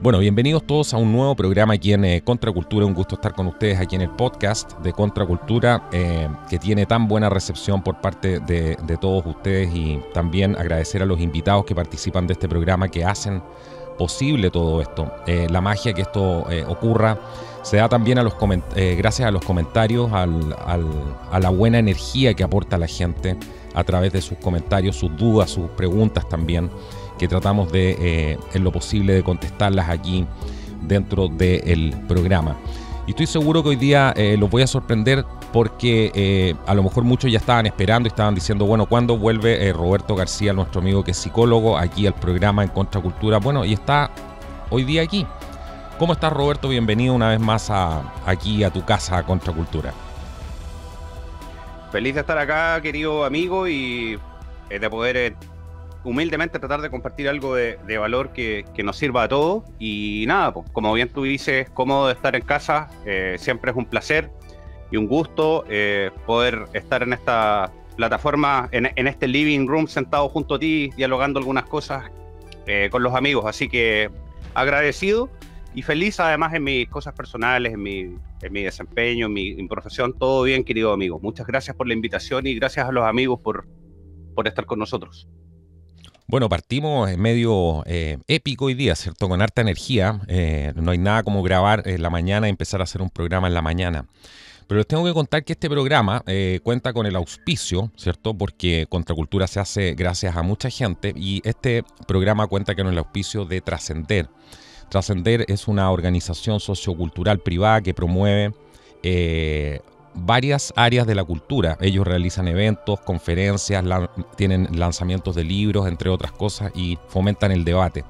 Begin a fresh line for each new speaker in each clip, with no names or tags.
Bueno, bienvenidos todos a un nuevo programa aquí en Contracultura. Un gusto estar con ustedes aquí en el podcast de Contracultura, que tiene tan buena recepción por parte de todos ustedes, y también agradecer a los invitados que participan de este programa, que hacen posible todo esto. La magia que esto ocurra se da también gracias a los comentarios, a la buena energía que aporta la gente a través de sus comentarios, sus dudas, sus preguntas también, que tratamos de, en lo posible, de contestarlas aquí dentro del programa. Y estoy seguro que hoy día los voy a sorprender, porque a lo mejor muchos ya estaban esperando y estaban diciendo, bueno, ¿cuándo vuelve Roberto García, nuestro amigo que es psicólogo, aquí al programa en Contracultura? Bueno, y está hoy día aquí. ¿Cómo estás, Roberto? Bienvenido una vez más aquí a tu casa, a Contracultura.
Feliz de estar acá, querido amigo, y de poder humildemente tratar de compartir algo de valor que nos sirva a todos. Y nada, pues, como bien tú dices, cómodo de estar en casa, siempre es un placer y un gusto poder estar en esta plataforma, en este living room, sentado junto a ti, dialogando algunas cosas con los amigos. Así que agradecido y feliz, además, en mis cosas personales, en mi desempeño, en mi profesión. Todo bien, querido amigo. Muchas gracias por la invitación y gracias a los amigos por estar con nosotros.
Bueno, partimos en medio épico hoy día, ¿cierto? Con harta energía. No hay nada como grabar en la mañana y empezar a hacer un programa en la mañana. Pero les tengo que contar que este programa cuenta con el auspicio, ¿cierto? Porque Contracultura se hace gracias a mucha gente, y este programa cuenta con el auspicio de Trascender. Trascender es una organización sociocultural privada que promueve varias áreas de la cultura. Ellos realizan eventos, conferencias, tienen lanzamientos de libros, entre otras cosas, y fomentan el debate.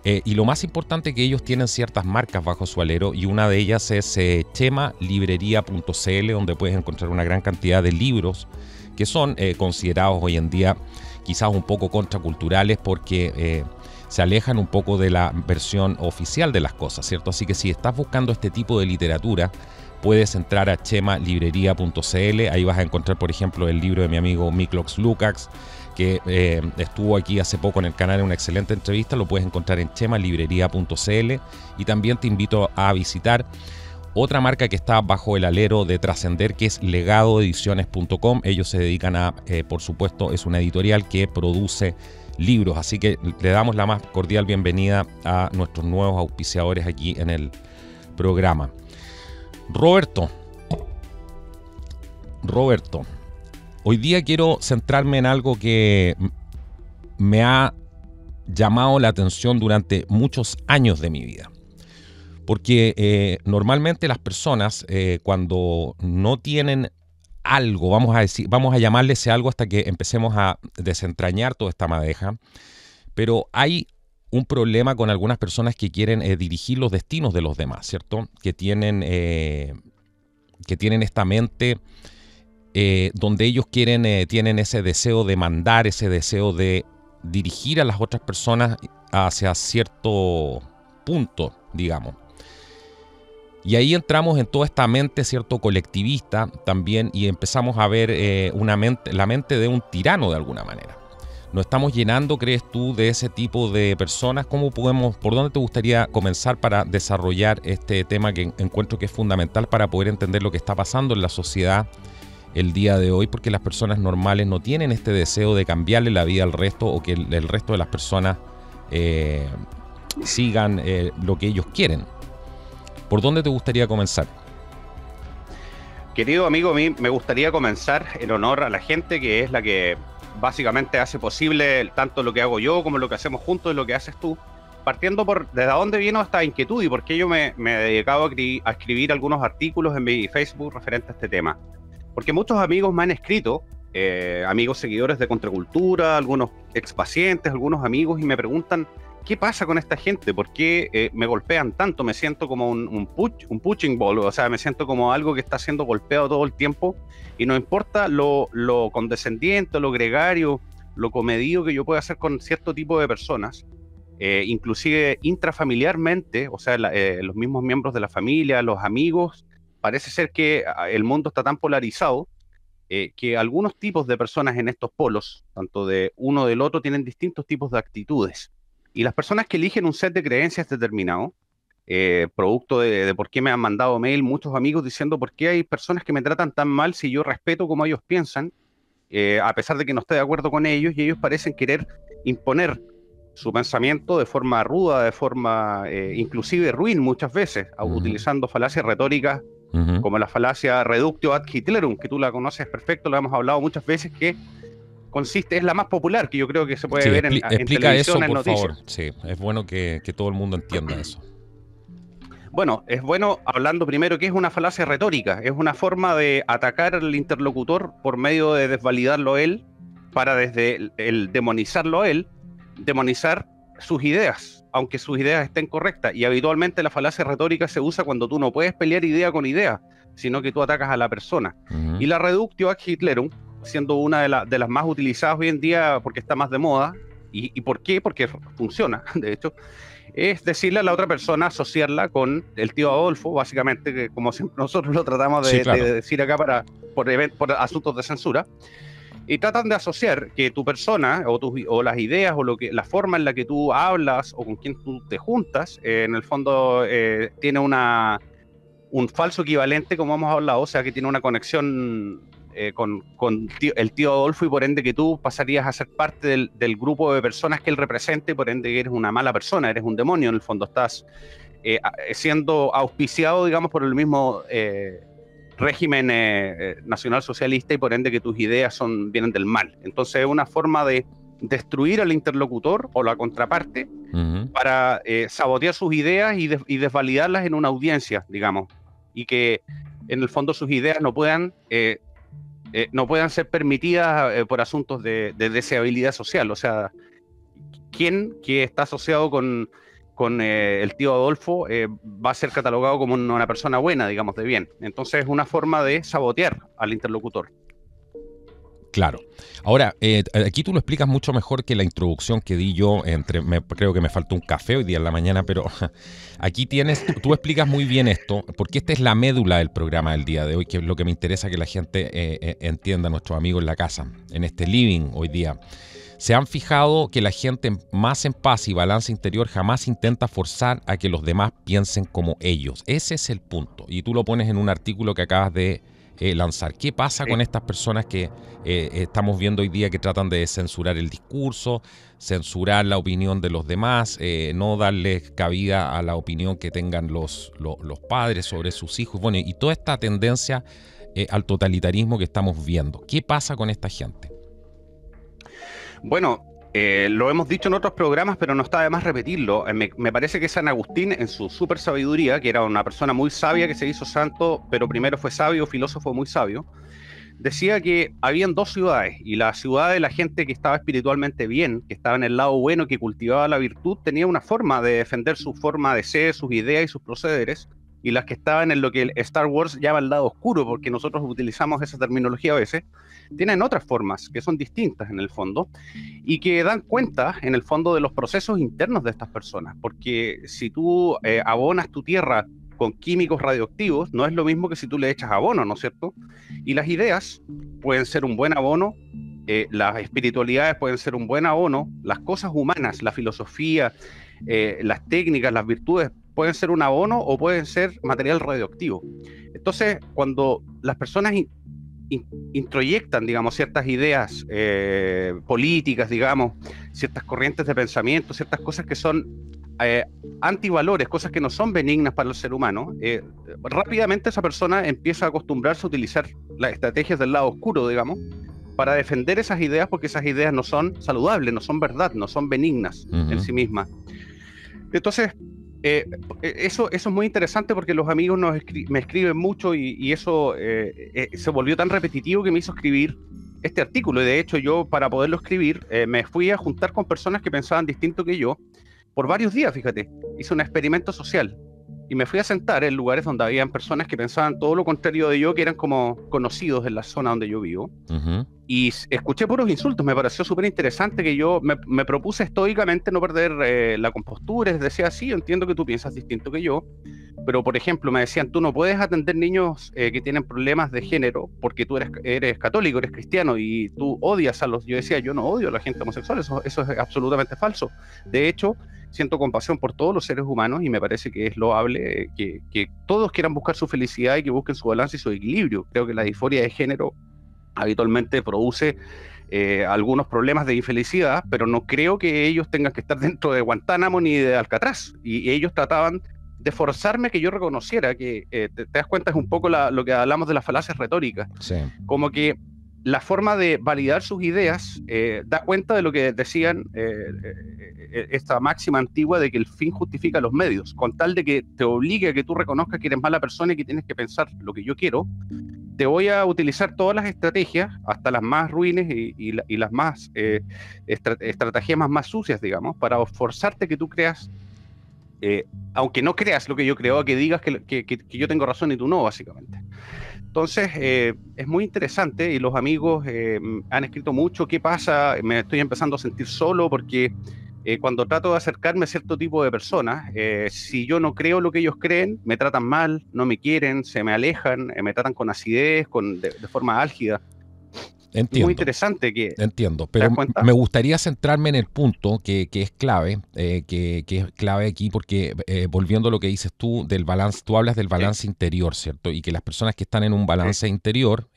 Y lo más importante, que ellos tienen ciertas marcas bajo su alero, y una de ellas es chemalibrería.cl, donde puedes encontrar una gran cantidad de libros que son considerados hoy en día quizás un poco contraculturales, porque se alejan un poco de la versión oficial de las cosas, ¿cierto? Así que si estás buscando este tipo de literatura, puedes entrar a chemalibrería.cl. Ahí vas a encontrar, por ejemplo, el libro de mi amigo Miklos Lukács, que estuvo aquí hace poco en el canal en una excelente entrevista. Lo puedes encontrar en chemalibrería.cl. Y también te invito a visitar otra marca que está bajo el alero de Trascender, que es legadoediciones.com. Ellos se dedican a, por supuesto, es una editorial que produce libros. Así que le damos la más cordial bienvenida a nuestros nuevos auspiciadores aquí en el programa. Roberto, hoy día quiero centrarme en algo que me ha llamado la atención durante muchos años de mi vida. Porque normalmente las personas, cuando no tienen algo, vamos a llamarle ese algo hasta que empecemos a desentrañar toda esta madeja, pero hay un problema con algunas personas que quieren dirigir los destinos de los demás, ¿cierto? Que tienen esta mente donde ellos tienen ese deseo de mandar, ese deseo de dirigir a las otras personas hacia cierto punto, digamos. Y ahí entramos en toda esta mente, ¿cierto?, colectivista también, y empezamos a ver la mente de un tirano de alguna manera. ¿Nos estamos llenando, crees tú, de ese tipo de personas? ¿Por dónde te gustaría comenzar para desarrollar este tema, que encuentro que es fundamental para poder entender lo que está pasando en la sociedad el día de hoy? Porque las personas normales no tienen este deseo de cambiarle la vida al resto, o que el resto de las personas sigan lo que ellos quieren. ¿Por dónde te gustaría comenzar?
Querido amigo, a mí me gustaría comenzar en honor a la gente, que es la que básicamente hace posible tanto lo que hago yo como lo que hacemos juntos y lo que haces tú, partiendo por desde dónde vino esta inquietud y por qué yo me he dedicado a escribir algunos artículos en mi Facebook referente a este tema. Porque muchos amigos me han escrito, amigos seguidores de Contracultura, algunos expacientes, algunos amigos, y me preguntan: ¿qué pasa con esta gente? ¿Por qué me golpean tanto? Me siento como un punching ball, o sea, me siento como algo que está siendo golpeado todo el tiempo, y no importa lo condescendiente, lo gregario, lo comedido que yo pueda hacer con cierto tipo de personas, inclusive intrafamiliarmente, o sea, los mismos miembros de la familia, los amigos. Parece ser que el mundo está tan polarizado que algunos tipos de personas en estos polos, tanto de uno o del otro, tienen distintos tipos de actitudes. Y las personas que eligen un set de creencias determinado, producto de por qué me han mandado mail muchos amigos diciendo por qué hay personas que me tratan tan mal si yo respeto cómo ellos piensan, a pesar de que no estoy de acuerdo con ellos, y ellos parecen querer imponer su pensamiento de forma ruda, de forma inclusive ruin muchas veces, utilizando falacias retóricas como la falacia reductio ad Hitlerum, que tú la conoces perfecto, lo hemos hablado muchas veces, que consiste, es la más popular que yo creo que se puede ver en televisión, en noticias.
Favor. Sí, es bueno que todo el mundo entienda eso.
Bueno, es bueno hablando primero que es una falacia retórica, es una forma de atacar al interlocutor por medio de desvalidarlo él, para desde el demonizarlo a él, demonizar sus ideas, aunque sus ideas estén correctas. Y habitualmente la falacia retórica se usa cuando tú no puedes pelear idea con idea, sino que tú atacas a la persona. Y la reductio ad Hitlerum, siendo una de las más utilizadas hoy en día porque está más de moda. ¿Y por qué? Porque funciona, de hecho. Es decirle a la otra persona, asociarla con el tío Adolfo, básicamente, que como siempre nosotros lo tratamos de decir acá por asuntos de censura. Y tratan de asociar que tu persona o las ideas o la forma en la que tú hablas o con quien tú te juntas, en el fondo tiene un falso equivalente, como hemos hablado, o sea que tiene una conexión con el tío Adolfo, y por ende que tú pasarías a ser parte del grupo de personas que él represente, por ende que eres una mala persona, eres un demonio, en el fondo estás siendo auspiciado, digamos, por el mismo régimen nacionalsocialista, y por ende que tus ideas vienen del mal. Entonces es una forma de destruir al interlocutor o la contraparte para sabotear sus ideas y desvalidarlas en una audiencia, digamos, y que en el fondo sus ideas no puedan ser permitidas por asuntos de deseabilidad social. O sea, quien que está asociado con el tío Adolfo va a ser catalogado como una persona buena, digamos, de bien. Entonces es una forma de sabotear al interlocutor.
Claro. Ahora, aquí tú lo explicas mucho mejor que la introducción que di yo. Creo que me faltó un café hoy día en la mañana, pero aquí tú explicas muy bien esto, porque esta es la médula del programa del día de hoy, que es lo que me interesa que la gente entienda, nuestros amigos en la casa, en este living hoy día. Se han fijado que la gente más en paz y balance interior jamás intenta forzar a que los demás piensen como ellos. Ese es el punto. Y tú lo pones en un artículo que acabas de lanzar. ¿Qué pasa con estas personas que estamos viendo hoy día, que tratan de censurar el discurso, censurar la opinión de los demás, no darles cabida a la opinión que tengan los padres sobre sus hijos? Bueno, y toda esta tendencia al totalitarismo que estamos viendo. ¿Qué pasa con esta gente?
Bueno, lo hemos dicho en otros programas, pero no está de más repetirlo. Me parece que San Agustín, en su super sabiduría, que era una persona muy sabia que se hizo santo, pero primero fue sabio, filósofo muy sabio, decía que habían dos ciudades, y la ciudad de la gente que estaba espiritualmente bien, que estaba en el lado bueno, que cultivaba la virtud, tenía una forma de defender su forma de ser, sus ideas y sus procederes, y las que estaban en lo que Star Wars llama el lado oscuro, porque nosotros utilizamos esa terminología a veces, tienen otras formas que son distintas en el fondo, y que dan cuenta en el fondo de los procesos internos de estas personas, porque si tú abonas tu tierra con químicos radioactivos, no es lo mismo que si tú le echas abono, ¿no es cierto? Y las ideas pueden ser un buen abono, las espiritualidades pueden ser un buen abono, las cosas humanas, la filosofía, las técnicas, las virtudes pueden ser un abono o pueden ser material radioactivo. Entonces, cuando las personas introyectan, digamos, ciertas ideas políticas, digamos, ciertas corrientes de pensamiento, ciertas cosas que son antivalores, cosas que no son benignas para el ser humano, rápidamente esa persona empieza a acostumbrarse a utilizar las estrategias del lado oscuro, digamos, para defender esas ideas, porque esas ideas no son saludables, no son verdad, no son benignas en sí mismas. Entonces, eso es muy interesante, porque los amigos me escriben mucho, y eso se volvió tan repetitivo que me hizo escribir este artículo. Y de hecho yo, para poderlo escribir, me fui a juntar con personas que pensaban distinto que yo por varios días, fíjate. Hice un experimento social. y me fui a sentar en lugares donde habían personas que pensaban todo lo contrario de yo, que eran como conocidos en la zona donde yo vivo.
Ujú.
Y escuché puros insultos. Me pareció súper interesante que yo me propuse estoicamente no perder la compostura. Les decía, sí, yo entiendo que tú piensas distinto que yo, pero por ejemplo me decían, tú no puedes atender niños que tienen problemas de género porque tú eres católico, eres cristiano y tú odias a los... Yo decía, yo no odio a la gente homosexual, eso es absolutamente falso. De hecho, siento compasión por todos los seres humanos y me parece que es loable que todos quieran buscar su felicidad y que busquen su balance y su equilibrio. Creo que la disforia de género habitualmente produce algunos problemas de infelicidad, pero no creo que ellos tengan que estar dentro de Guantánamo ni de Alcatraz. Y ellos trataban de forzarme que yo reconociera que, te das cuenta, es un poco lo que hablamos de las falacias retóricas.
Sí.
Como que la forma de validar sus ideas da cuenta de lo que decían esta máxima antigua de que el fin justifica los medios, con tal de que te obligue a que tú reconozcas que eres mala persona y que tienes que pensar lo que yo quiero. Te voy a utilizar todas las estrategias, hasta las más ruines y las más estratagemas más sucias, digamos, para forzarte que tú creas, aunque no creas lo que yo creo, a que digas que yo tengo razón y tú no, básicamente. Entonces, es muy interesante y los amigos han escrito mucho. ¿Qué pasa? Me estoy empezando a sentir solo porque cuando trato de acercarme a cierto tipo de personas, si yo no creo lo que ellos creen, me tratan mal, no me quieren, se me alejan, me tratan con acidez, de forma álgida.
Entiendo.
Muy interesante que...
Entiendo,
¿te das
pero
cuenta?
me gustaría centrarme en el punto que es clave, que es clave aquí, porque volviendo a lo que dices tú del balance, tú hablas del balance interior, ¿cierto? Y que las personas que están en un balance interior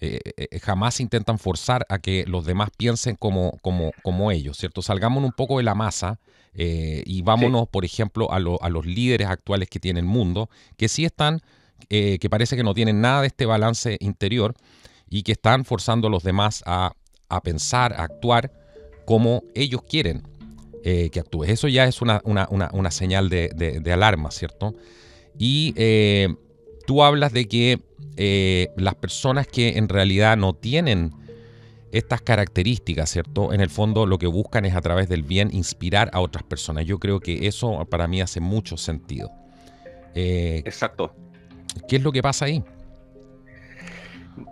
jamás intentan forzar a que los demás piensen como ellos, ¿cierto? Salgamos un poco de la masa y vámonos, por ejemplo, a los líderes actuales que tiene el mundo, que sí están, que parece que no tienen nada de este balance interior, y que están forzando a los demás a pensar, a actuar como ellos quieren que actúes. Eso ya es una señal de alarma, ¿cierto? Y tú hablas de que las personas que en realidad no tienen estas características, ¿cierto? En el fondo lo que buscan es a través del bien inspirar a otras personas. Yo creo que eso para mí hace mucho sentido.
Exacto.
¿Qué es lo que pasa ahí?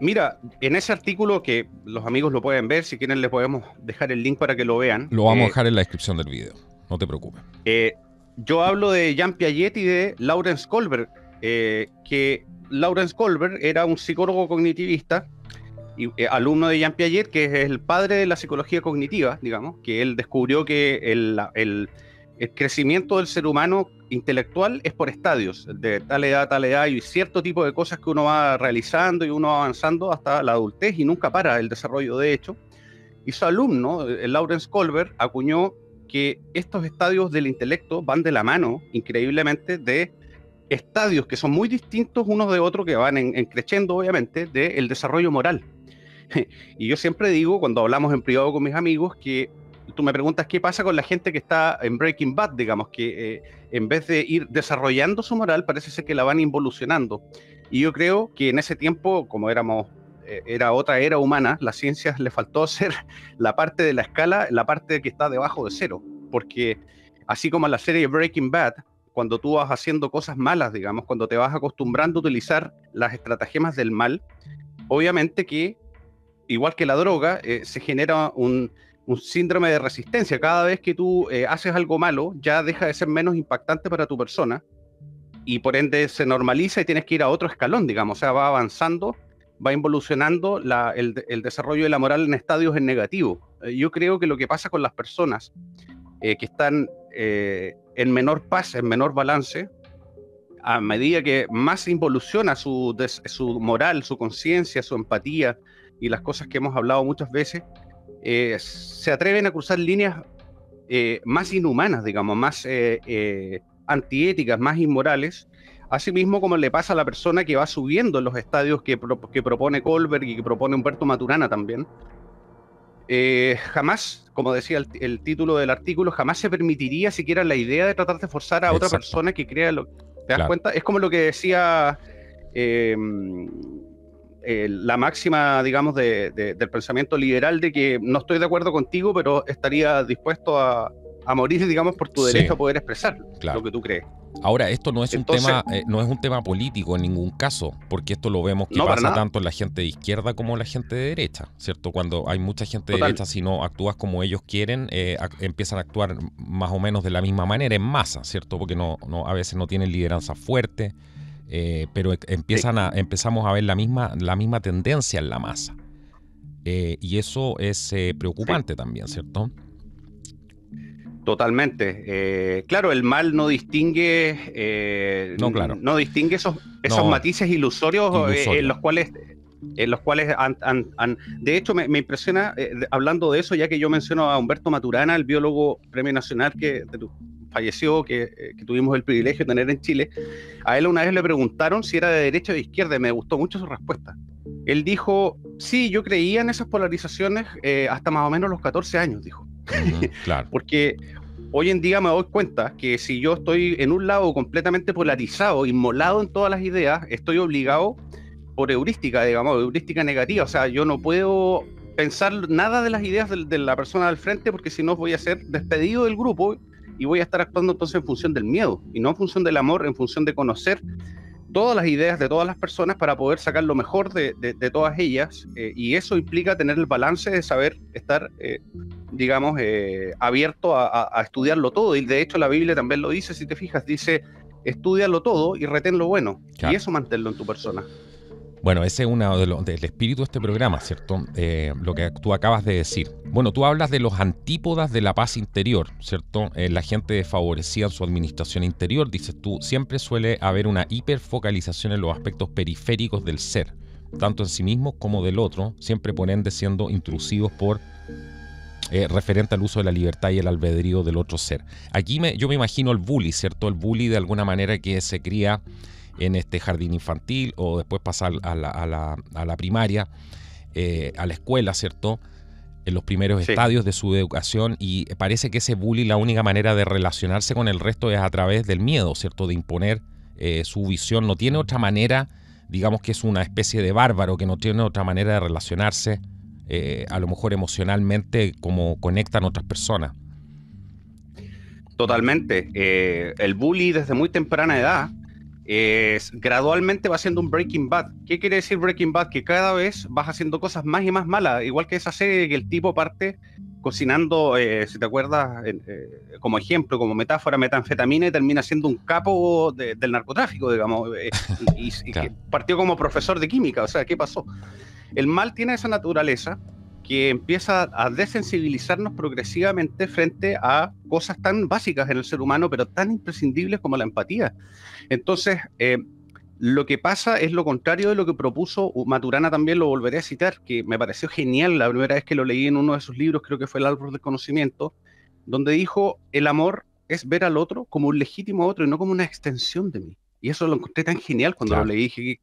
Mira, en ese artículo que los amigos lo pueden ver, si quieren les podemos dejar el link para que lo vean.
Lo vamos a dejar en la descripción del video, no te preocupes.
Yo hablo de Jean Piaget y de Lawrence Kohlberg, que Lawrence Kohlberg era un psicólogo cognitivista y alumno de Jean Piaget, que es el padre de la psicología cognitiva, digamos, que él descubrió que el crecimiento del ser humano intelectual es por estadios, de tal edad a tal edad, y cierto tipo de cosas que uno va realizando y uno va avanzando hasta la adultez y nunca para el desarrollo de hecho. Y su alumno, Lawrence Kohlberg, acuñó que estos estadios del intelecto van de la mano, increíblemente, de estadios que son muy distintos unos de otros, que van creciendo, obviamente, del desarrollo moral. Y yo siempre digo, cuando hablamos en privado con mis amigos, que tú me preguntas qué pasa con la gente que está en Breaking Bad, digamos, que en vez de ir desarrollando su moral, parece ser que la van involucionando. Y yo creo que en ese tiempo, como era otra era humana, las ciencias le faltó hacer la parte de la escala, la parte que está debajo de cero. Porque así como en la serie Breaking Bad, cuando tú vas haciendo cosas malas, digamos, cuando te vas acostumbrando a utilizar las estratagemas del mal, obviamente que, igual que la droga, se genera un síndrome de resistencia. Cada vez que tú haces algo malo, ya deja de ser menos impactante para tu persona y por ende se normaliza y tienes que ir a otro escalón, digamos. O sea, va avanzando, va involucionando el desarrollo de la moral en estadios en negativo. Yo creo que lo que pasa con las personas que están en menor paz, en menor balance, a medida que más involuciona su moral, su conciencia, su empatía y las cosas que hemos hablado muchas veces, se atreven a cruzar líneas más inhumanas, digamos, más antiéticas, más inmorales, así mismo como le pasa a la persona que va subiendo en los estadios que propone Kohlberg y que propone Humberto Maturana también. Jamás, como decía el título del artículo, jamás se permitiría siquiera la idea de tratar de forzar a otra persona que crea lo... ¿Te das cuenta? Es como lo que decía la máxima, digamos, del pensamiento liberal, de que no estoy de acuerdo contigo, pero estaría dispuesto a morir, digamos, por tu derecho a poder expresar lo que tú crees.
Ahora, esto no es
Entonces,
no es un tema político en ningún caso, porque esto lo vemos que
no para
pasa
nada.
tanto en la gente de izquierda como en la gente de derecha, ¿cierto? Cuando hay mucha gente de
Total.
derecha, si no actúas como ellos quieren, empiezan a actuar más o menos de la misma manera en masa, ¿cierto? Porque a veces no tienen lideranza fuerte, pero
Sí.
empezamos a ver la misma tendencia en la masa. Y eso es
Sí.
preocupante también, ¿cierto?
Totalmente. Claro, el mal
No, claro,
no distingue esos
no,
matices ilusorios
ilusorio.
en los cuales de hecho me impresiona, hablando de eso, ya que yo menciono a Humberto Maturana, el biólogo premio nacional que falleció, que tuvimos el privilegio de tener en Chile. A él una vez le preguntaron si era de derecha o de izquierda y me gustó mucho su respuesta. Él dijo, sí, yo creía en esas polarizaciones hasta más o menos los 14 años, dijo.
Claro,
Porque hoy en día me doy cuenta que si yo estoy en un lado completamente polarizado, inmolado en todas las ideas, estoy obligado por heurística, digamos, heurística negativa. O sea, yo no puedo pensar nada de las ideas de la persona del frente porque si no voy a ser despedido del grupo y voy a estar actuando entonces en función del miedo y no en función del amor, en función de conocer todas las ideas de todas las personas para poder sacar lo mejor de todas ellas, y eso implica tener el balance de saber estar, digamos, abierto a estudiarlo todo, y de hecho la Biblia también lo dice, si te fijas, dice, estúdialo todo y retén lo bueno, y
claro.
eso manténlo en tu persona.
Bueno, ese es uno del espíritu de este programa, ¿cierto? Lo que tú acabas de decir. Bueno, tú hablas de los antípodas de la paz interior, ¿cierto? La gente desfavorecida en su administración interior, dices tú, siempre suele haber una hiperfocalización en los aspectos periféricos del ser, tanto en sí mismo como del otro, siempre por ende siendo intrusivos por referente al uso de la libertad y el albedrío del otro ser. Aquí yo me imagino el bully, ¿cierto? El bully de alguna manera que se cría en este jardín infantil o después pasa a la primaria, a la escuela, ¿cierto? En los primeros
Sí,
estadios de su educación, y parece que ese bully, la única manera de relacionarse con el resto es a través del miedo, ¿cierto? De imponer su visión. No tiene otra manera, digamos que es una especie de bárbaro que no tiene otra manera de relacionarse, a lo mejor emocionalmente, como conectan otras personas.
totalmente. El bully desde muy temprana edad gradualmente va haciendo un Breaking Bad. ¿Qué quiere decir Breaking Bad? Que cada vez vas haciendo cosas más y más malas, igual que esa serie que el tipo parte cocinando, si te acuerdas, como ejemplo, como metáfora, metanfetamina y termina siendo un capo del narcotráfico, digamos, y que
Claro.
partió como profesor de química. O sea, ¿qué pasó? El mal tiene esa naturaleza que empieza a desensibilizarnos progresivamente frente a cosas tan básicas en el ser humano, pero tan imprescindibles como la empatía. Entonces, lo que pasa es lo contrario de lo que propuso Maturana, también lo volveré a citar, que me pareció genial la primera vez que lo leí en uno de sus libros, creo que fue El árbol del conocimiento, donde dijo, el amor es ver al otro como un legítimo otro y no como una extensión de mí. Y eso lo encontré tan genial cuando lo
Claro.
leí, dije,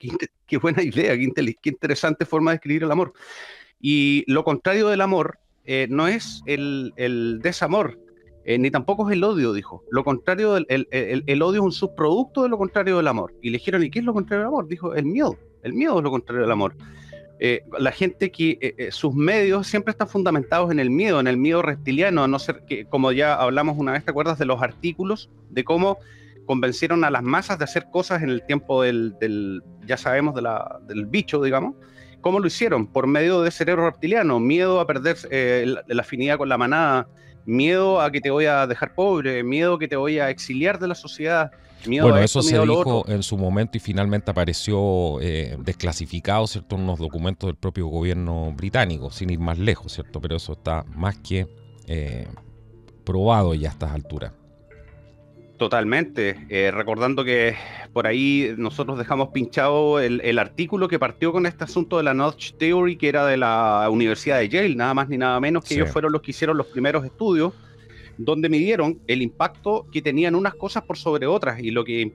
qué buena idea, qué interesante forma de escribir el amor. Y lo contrario del amor no es el desamor, ni tampoco es el odio, dijo. Lo contrario, el odio es un subproducto de lo contrario del amor. Y le dijeron, ¿y qué es lo contrario del amor? Dijo, el miedo. El miedo es lo contrario del amor. La gente que sus medios siempre están fundamentados en el miedo reptiliano, a no ser que, como ya hablamos una vez, ¿te acuerdas de los artículos? De cómo convencieron a las masas de hacer cosas en el tiempo ya sabemos, del bicho, digamos. ¿Cómo lo hicieron? Por medio de cerebro reptiliano, miedo a perder la afinidad con la manada, miedo a que te voy a dejar pobre, miedo a que te voy a exiliar de la sociedad, miedo
Bueno,
a
eso
esto,
se
miedo a lo
dijo
otro.
en su momento y finalmente apareció desclasificado, ¿cierto? En unos documentos del propio gobierno británico, sin ir más lejos, ¿cierto? Pero eso está más que eh, probado ya a estas alturas.
Totalmente. Recordando que por ahí nosotros dejamos pinchado el artículo que partió con este asunto de la Nudge Theory, que era de la Universidad de Yale, nada más ni nada menos, que
Sí,
ellos fueron los que hicieron los primeros estudios donde midieron el impacto que tenían unas cosas por sobre otras, y lo que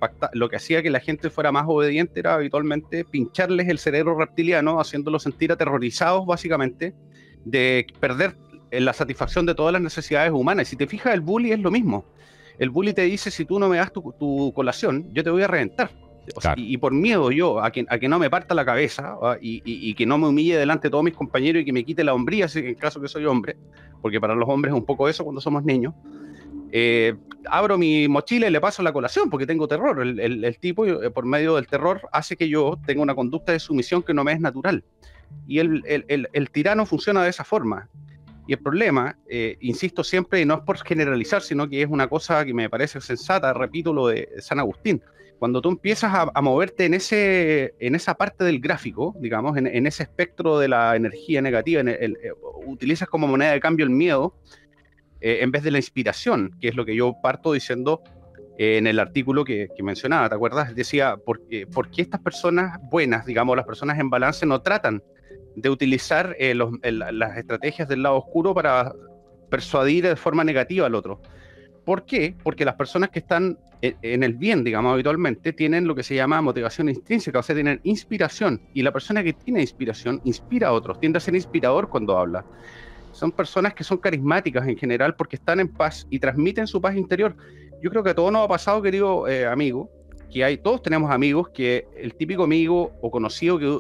hacía que la gente fuera más obediente era habitualmente pincharles el cerebro reptiliano, haciéndolos sentir aterrorizados básicamente de perder la satisfacción de todas las necesidades humanas. Y si te fijas, el bully es lo mismo. El bully te dice, si tú no me das tu colación, yo te voy a reventar. O sea,
claro.
y por miedo yo a que no me parta la cabeza, y que no me humille delante de todos mis compañeros y que me quite la hombría, si en caso que soy hombre, porque para los hombres es un poco eso cuando somos niños, abro mi mochila y le paso la colación porque tengo terror. El tipo, por medio del terror, hace que yo tenga una conducta de sumisión que no me es natural. Y el tirano funciona de esa forma. Y el problema, insisto siempre, y no es por generalizar, sino que es una cosa que me parece sensata, repito lo de San Agustín. Cuando tú empiezas a moverte en esa parte del gráfico, digamos, en ese espectro de la energía negativa, utilizas como moneda de cambio el miedo, en vez de la inspiración, que es lo que yo parto diciendo en el artículo que mencionaba, ¿te acuerdas? Decía, ¿por qué estas personas buenas, digamos, las personas en balance, no tratan de utilizar las estrategias del lado oscuro para persuadir de forma negativa al otro? ¿Por qué? Porque las personas que están en el bien, digamos, habitualmente, tienen lo que se llama motivación intrínseca, o sea, tienen inspiración, y la persona que tiene inspiración inspira a otros, tiende a ser inspirador cuando habla. Son personas que son carismáticas en general porque están en paz y transmiten su paz interior. Yo creo que a todos nos ha pasado, querido amigo, que todos tenemos amigos, que el típico amigo o conocido que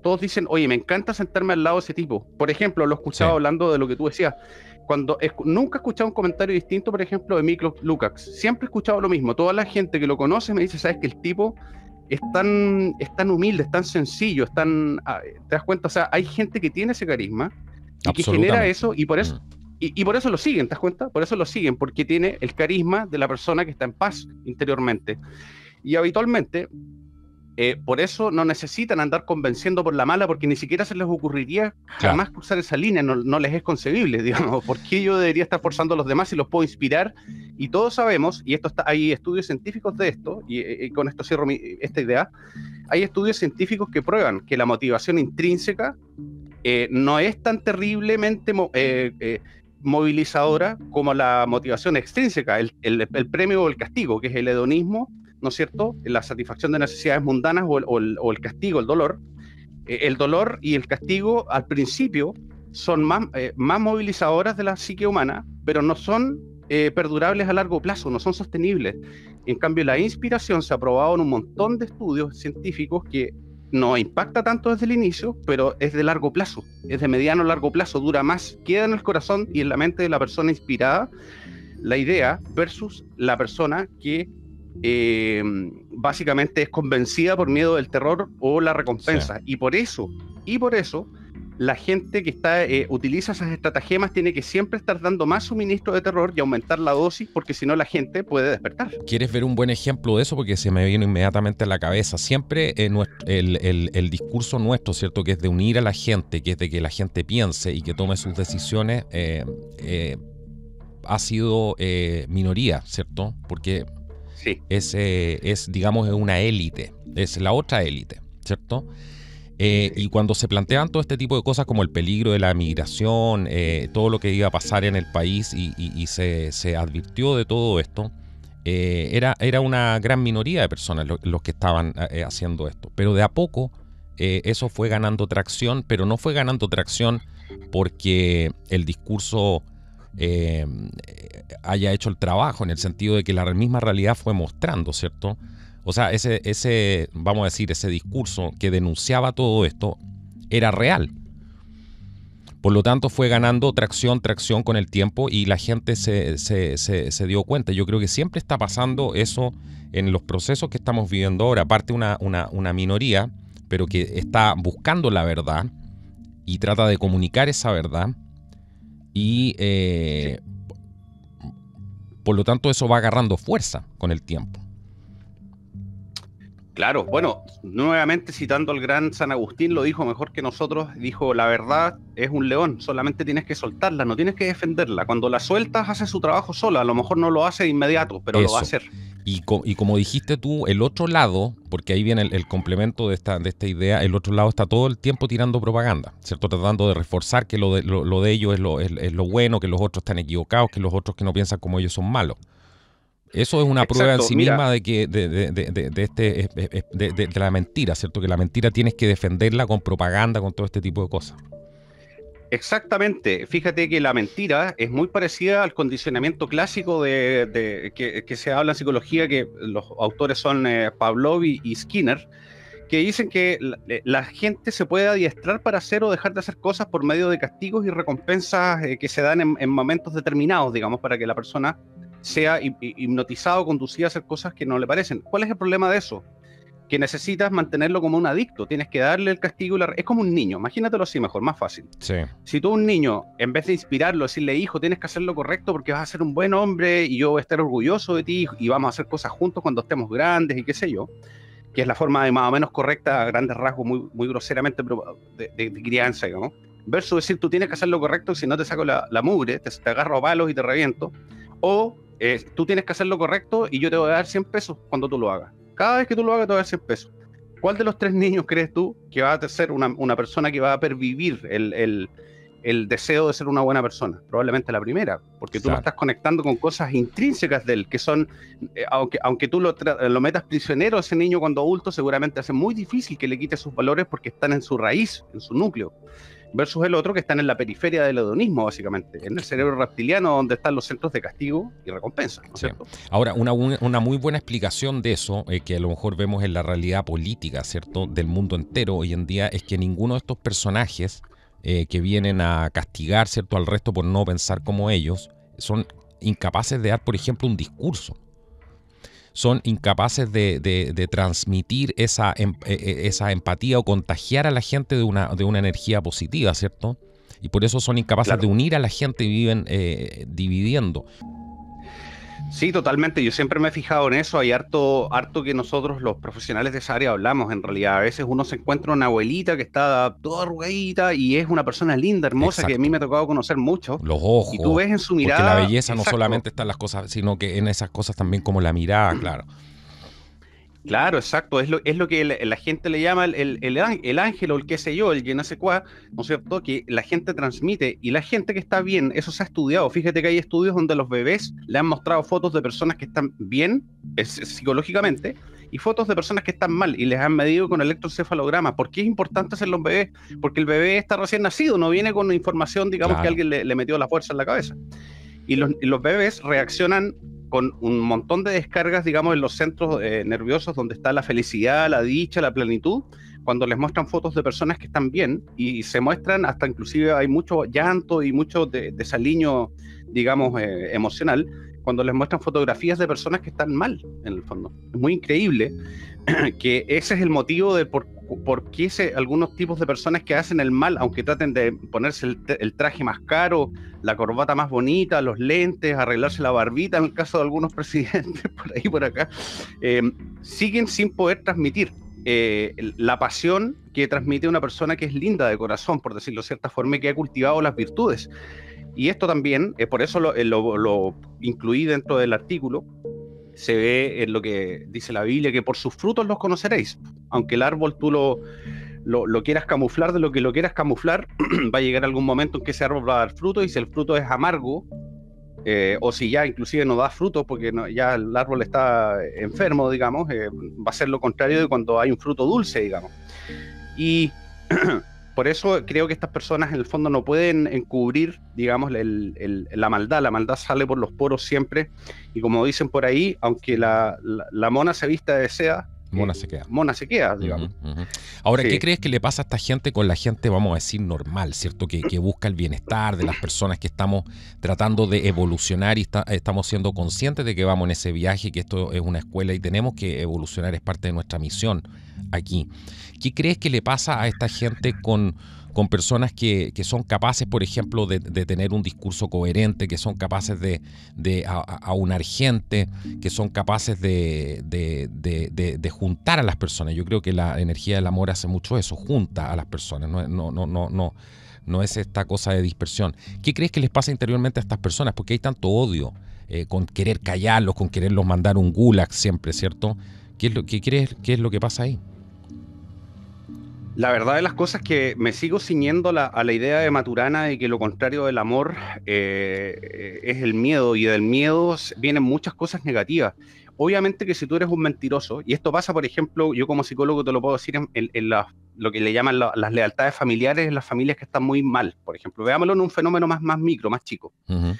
todos dicen, oye, me encanta sentarme al lado de ese tipo. Por ejemplo, lo he escuchado hablando de lo que tú decías. Nunca he escuchado un comentario distinto, por ejemplo, de Miklos Lukács. Siempre he escuchado lo mismo. Toda la gente que lo conoce me dice, sabes que el tipo es tan humilde, es tan sencillo, ¿te das cuenta? O sea, hay gente que tiene ese carisma y que genera eso, y por eso, y por eso lo siguen, ¿te das cuenta? Por eso lo siguen, porque tiene el carisma de la persona que está en paz interiormente. Y habitualmente, por eso no necesitan andar convenciendo por la mala, porque ni siquiera se les ocurriría jamás cruzar esa línea, no les es concebible, digamos. ¿Por qué yo debería estar forzando a los demás si los puedo inspirar? Y todos sabemos, y hay estudios científicos de esto, y con esto cierro esta idea, hay estudios científicos que prueban que la motivación intrínseca no es tan terriblemente movilizadora como la motivación extrínseca, el premio o el castigo, que es el hedonismo, ¿no es cierto? La satisfacción de necesidades mundanas o el castigo, el dolor. El dolor y el castigo al principio son más movilizadoras de la psique humana, pero no son perdurables a largo plazo, no son sostenibles. En cambio, la inspiración se ha probado en un montón de estudios científicos que no impacta tanto desde el inicio, pero es de largo plazo, es de mediano a largo plazo, dura más, queda en el corazón y en la mente de la persona inspirada la idea versus la persona que básicamente es convencida por miedo del terror o la recompensa. Sí. Y por eso la gente que utiliza esas estratagemas tiene que siempre estar dando más suministro de terror y aumentar la dosis, porque si no la gente puede despertar.
¿Quieres ver un buen ejemplo de eso? Porque se me vino inmediatamente a la cabeza. Siempre el discurso nuestro, ¿cierto? Que es de unir a la gente, que es de que la gente piense y que tome sus decisiones, ha sido minoría, ¿cierto? Porque
sí.
digamos, es una élite, es la otra élite, ¿cierto? Y cuando se plantean todo este tipo de cosas como el peligro de la migración, todo lo que iba a pasar en el país y se advirtió de todo esto, era una gran minoría de personas los que estaban haciendo esto. Pero de a poco eso fue ganando tracción, pero no fue ganando tracción porque el discurso haya hecho el trabajo, en el sentido de que la misma realidad fue mostrando, ¿cierto? O sea, vamos a decir, ese discurso que denunciaba todo esto era real. Por lo tanto, fue ganando tracción con el tiempo y la gente se dio cuenta. Yo creo que siempre está pasando eso en los procesos que estamos viviendo ahora. Aparte una minoría, pero que está buscando la verdad y trata de comunicar esa verdad. Y por lo tanto eso va agarrando fuerza con el tiempo.
Claro, bueno, nuevamente citando al gran San Agustín, lo dijo mejor que nosotros, dijo, la verdad es un león, solamente tienes que soltarla, no tienes que defenderla. Cuando la sueltas hace su trabajo sola, a lo mejor no lo hace de inmediato, pero lo va a hacer.
Y como dijiste tú, el otro lado, porque ahí viene el complemento de esta idea, el otro lado está todo el tiempo tirando propaganda, ¿cierto? Tratando de reforzar que lo de ellos es lo bueno, que los otros están equivocados, que los otros que no piensan como ellos son malos. Eso es una prueba en sí misma de que de la mentira, ¿cierto? Que la mentira tienes que defenderla con propaganda, con todo este tipo de cosas.
Exactamente. Fíjate que la mentira es muy parecida al condicionamiento clásico que se habla en psicología, que los autores son Pavlov y Skinner, que dicen que la gente se puede adiestrar para hacer o dejar de hacer cosas por medio de castigos y recompensas que se dan en momentos determinados, digamos, para que la persona sea hipnotizado, conducido a hacer cosas que no le parecen. ¿Cuál es el problema de eso? Que necesitas mantenerlo como un adicto, tienes que darle el castigo, es como un niño, imagínatelo así mejor, más fácil.
Sí.
Si tú a un niño, en vez de inspirarlo, decirle, hijo, tienes que hacer lo correcto porque vas a ser un buen hombre y yo voy a estar orgulloso de ti y vamos a hacer cosas juntos cuando estemos grandes y qué sé yo, que es la forma de más o menos correcta, a grandes rasgos, muy groseramente, pero de crianza, digamos, versus decir, tú tienes que hacer lo correcto, si no te saco la mugre, te agarro a palos y te reviento, o tú tienes que hacer lo correcto y yo te voy a dar 100 pesos cuando tú lo hagas. Cada vez que tú lo hagas te voy a dar 100 pesos. ¿Cuál de los 3 niños crees tú que va a ser una persona que va a pervivir el deseo de ser una buena persona? Probablemente la primera, porque tú lo estás conectando con cosas intrínsecas de él, que son, aunque tú lo metas prisionero a ese niño cuando adulto, seguramente hace muy difícil que le quites sus valores porque están en su raíz, en su núcleo. Versus el otro que están en la periferia del hedonismo, básicamente, en el cerebro reptiliano, donde están los centros de castigo y recompensa, ¿no es cierto?
Ahora, una muy buena explicación de eso, que a lo mejor vemos en la realidad política, ¿cierto?, del mundo entero hoy en día, es que ninguno de estos personajes que vienen a castigar, ¿cierto?, al resto por no pensar como ellos, son incapaces de dar, por ejemplo, un discurso. Son incapaces de transmitir esa empatía o contagiar a la gente de una energía positiva, ¿cierto? Y por eso son incapaces de unir a la gente y viven dividiendo.
Sí, totalmente. Yo siempre me he fijado en eso. Hay harto que nosotros, los profesionales de esa área, hablamos en realidad. A veces uno se encuentra una abuelita que está toda arrugadita y es una persona linda, hermosa, que a mí me ha tocado conocer mucho.
Los ojos.
Y tú ves en su mirada...
Porque la belleza no solamente está en las cosas, sino que en esas cosas también como la mirada, claro.
Claro, exacto, es lo que la gente le llama el ángel o el qué sé yo, el je ne sais quoi, ¿no es cierto? Que la gente transmite, y la gente que está bien, eso se ha estudiado. Fíjate que hay estudios donde a los bebés le han mostrado fotos de personas que están bien psicológicamente y fotos de personas que están mal, y les han medido con electroencefalograma. ¿Por qué es importante hacer los bebés? Porque el bebé está recién nacido, no viene con información, digamos, que alguien le metió la fuerza en la cabeza. Y los bebés reaccionan con un montón de descargas, digamos, en los centros nerviosos donde está la felicidad, la dicha, la plenitud, cuando les muestran fotos de personas que están bien, y se muestran hasta inclusive hay mucho llanto y mucho desaliño, digamos, emocional, cuando les muestran fotografías de personas que están mal, en el fondo. Es muy increíble que ese es el motivo de por qué algunos tipos de personas que hacen el mal, aunque traten de ponerse el traje más caro, la corbata más bonita, los lentes, arreglarse la barbita, en el caso de algunos presidentes por ahí por acá, siguen sin poder transmitir la pasión que transmite una persona que es linda de corazón, por decirlo de cierta forma, y que ha cultivado las virtudes. Y esto también, por eso lo incluí dentro del artículo. Se ve en lo que dice la Biblia, que por sus frutos los conoceréis. Aunque el árbol tú lo quieras camuflar, de lo que lo quieras camuflar, va a llegar algún momento en que ese árbol va a dar fruto, y si el fruto es amargo, o si ya inclusive no da fruto porque ya el árbol está enfermo, digamos, va a ser lo contrario de cuando hay un fruto dulce, digamos. Y por eso creo que estas personas en el fondo no pueden encubrir, digamos, la maldad. La maldad sale por los poros siempre, y como dicen por ahí, aunque la mona se vista de seda,
mona se queda.
Mona se queda, digamos.
Ahora, ¿qué crees que le pasa a esta gente con la gente, vamos a decir, normal, ¿cierto? Que busca el bienestar de las personas, que estamos tratando de evolucionar y estamos siendo conscientes de que vamos en ese viaje, que esto es una escuela y tenemos que evolucionar, es parte de nuestra misión aquí. ¿Qué crees que le pasa a esta gente con personas que son capaces, por ejemplo, de tener un discurso coherente, que son capaces de aunar gente, que son capaces de juntar a las personas? Yo creo que la energía del amor hace mucho eso, junta a las personas, no es esta cosa de dispersión. ¿Qué crees que les pasa interiormente a estas personas? Porque hay tanto odio, con querer callarlos, con quererlos mandar un gulag siempre, ¿cierto? ¿Qué crees que es lo que pasa ahí?
La verdad de las cosas es que me sigo ciñendo a la idea de Maturana de que lo contrario del amor es el miedo, y del miedo vienen muchas cosas negativas. Obviamente que si tú eres un mentiroso, y esto pasa, por ejemplo, yo como psicólogo te lo puedo decir en lo que le llaman las lealtades familiares en las familias que están muy mal, por ejemplo. Veámoslo en un fenómeno más micro, más chico.
Uh-huh.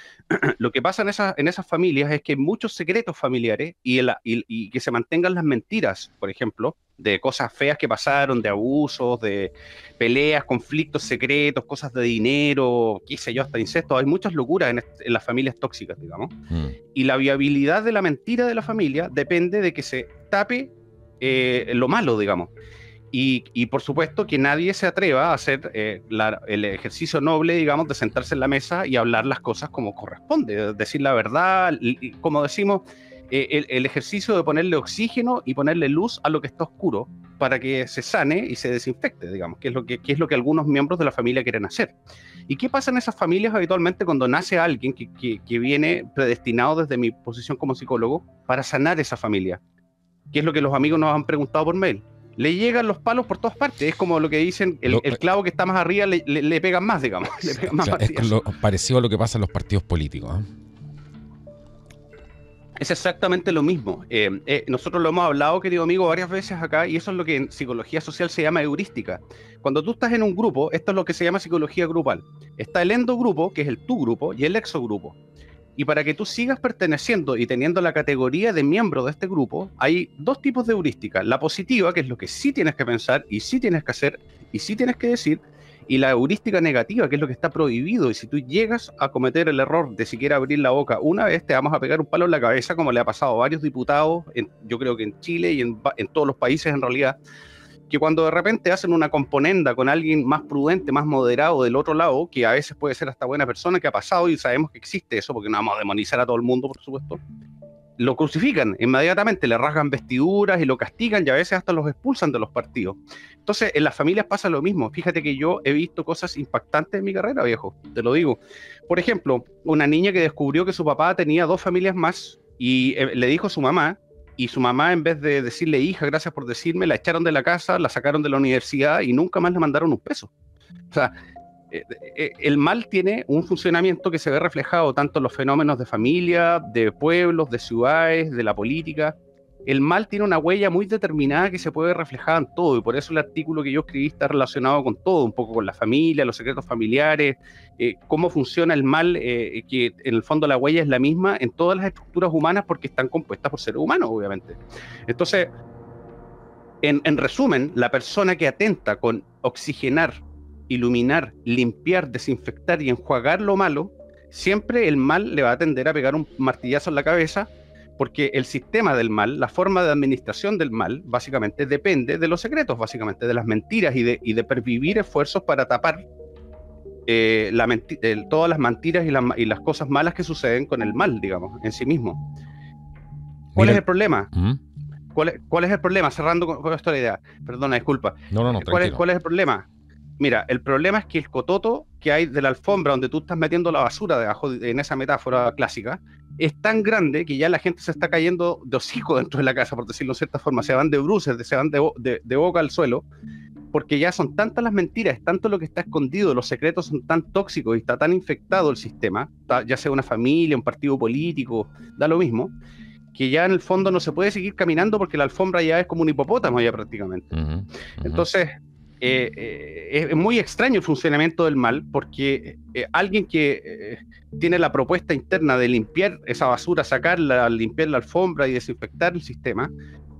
Lo que pasa en esas familias es que hay muchos secretos familiares y que se mantengan las mentiras, por ejemplo, de cosas feas que pasaron, de abusos, de peleas, conflictos secretos, cosas de dinero, qué sé yo, hasta incestos. Hay muchas locuras en las familias tóxicas, digamos. Y la viabilidad de la mentira de la familia depende de que se tape lo malo, digamos. Y por supuesto que nadie se atreva a hacer el ejercicio noble, digamos, de sentarse en la mesa y hablar las cosas como corresponde, decir la verdad, y como decimos, el ejercicio de ponerle oxígeno y ponerle luz a lo que está oscuro para que se sane y se desinfecte, digamos, que es lo que algunos miembros de la familia quieren hacer. ¿Y qué pasa en esas familias habitualmente cuando nace alguien que viene predestinado desde mi posición como psicólogo para sanar esa familia? ¿Qué es lo que los amigos nos han preguntado por mail? Le llegan los palos por todas partes. Es como lo que dicen, el clavo que está más arriba le pegan más, digamos. Le pegan más,
es parecido a lo que pasa en los partidos políticos, ¿eh?
Es exactamente lo mismo. Nosotros lo hemos hablado, querido amigo, varias veces acá, y eso es lo que en psicología social se llama heurística. Cuando tú estás en un grupo, esto es lo que se llama psicología grupal. Está el endogrupo, que es el tu grupo, y el exogrupo. Y para que tú sigas perteneciendo y teniendo la categoría de miembro de este grupo, hay dos tipos de heurística. La positiva, que es lo que sí tienes que pensar, y sí tienes que hacer, y sí tienes que decir, y la heurística negativa, que es lo que está prohibido. Y si tú llegas a cometer el error de siquiera abrir la boca una vez, te vamos a pegar un palo en la cabeza, como le ha pasado a varios diputados, yo creo que en Chile y en todos los países en realidad, que cuando de repente hacen una componenda con alguien más prudente, más moderado del otro lado, que a veces puede ser hasta buena persona, que ha pasado y sabemos que existe eso, porque no vamos a demonizar a todo el mundo, por supuesto, lo crucifican inmediatamente, le rasgan vestiduras y lo castigan y a veces hasta los expulsan de los partidos. Entonces, en las familias pasa lo mismo. Fíjate que yo he visto cosas impactantes en mi carrera, viejo, te lo digo. Por ejemplo, una niña que descubrió que su papá tenía 2 familias más y le dijo a su mamá, y su mamá, en vez de decirle, hija, gracias por decirme, la echaron de la casa, la sacaron de la universidad y nunca más le mandaron un peso. O sea, el mal tiene un funcionamiento que se ve reflejado tanto en los fenómenos de familia, de pueblos, de ciudades, de la política. El mal tiene una huella muy determinada que se puede reflejar en todo, y por eso el artículo que yo escribí está relacionado con todo, un poco con la familia, los secretos familiares, cómo funciona el mal, que en el fondo la huella es la misma en todas las estructuras humanas porque están compuestas por seres humanos, obviamente. Entonces, en resumen, la persona que atenta con oxigenar, iluminar, limpiar, desinfectar y enjuagar lo malo, siempre el mal le va a tender a pegar un martillazo en la cabeza, porque el sistema del mal, la forma de administración del mal, básicamente depende de los secretos, básicamente de las mentiras y de pervivir esfuerzos para tapar todas las mentiras y las cosas malas que suceden con el mal, digamos, en sí mismo. ¿Cuál es el problema? ¿Cuál es el problema? Cerrando con esto la idea. Perdona, disculpa.
No,
¿Cuál es el problema? Mira, el problema es que el cototo que hay de la alfombra donde tú estás metiendo la basura debajo, en esa metáfora clásica, es tan grande que ya la gente se está cayendo de hocico dentro de la casa, por decirlo de cierta forma. Se van de bruces, se van de boca al suelo, porque ya son tantas las mentiras, es tanto lo que está escondido, los secretos son tan tóxicos y está tan infectado el sistema, ya sea una familia, un partido político, da lo mismo, que ya en el fondo no se puede seguir caminando porque la alfombra ya es como un hipopótamo ya prácticamente. Entonces, es muy extraño el funcionamiento del mal, porque alguien que tiene la propuesta interna de limpiar esa basura, sacarla, limpiar la alfombra y desinfectar el sistema,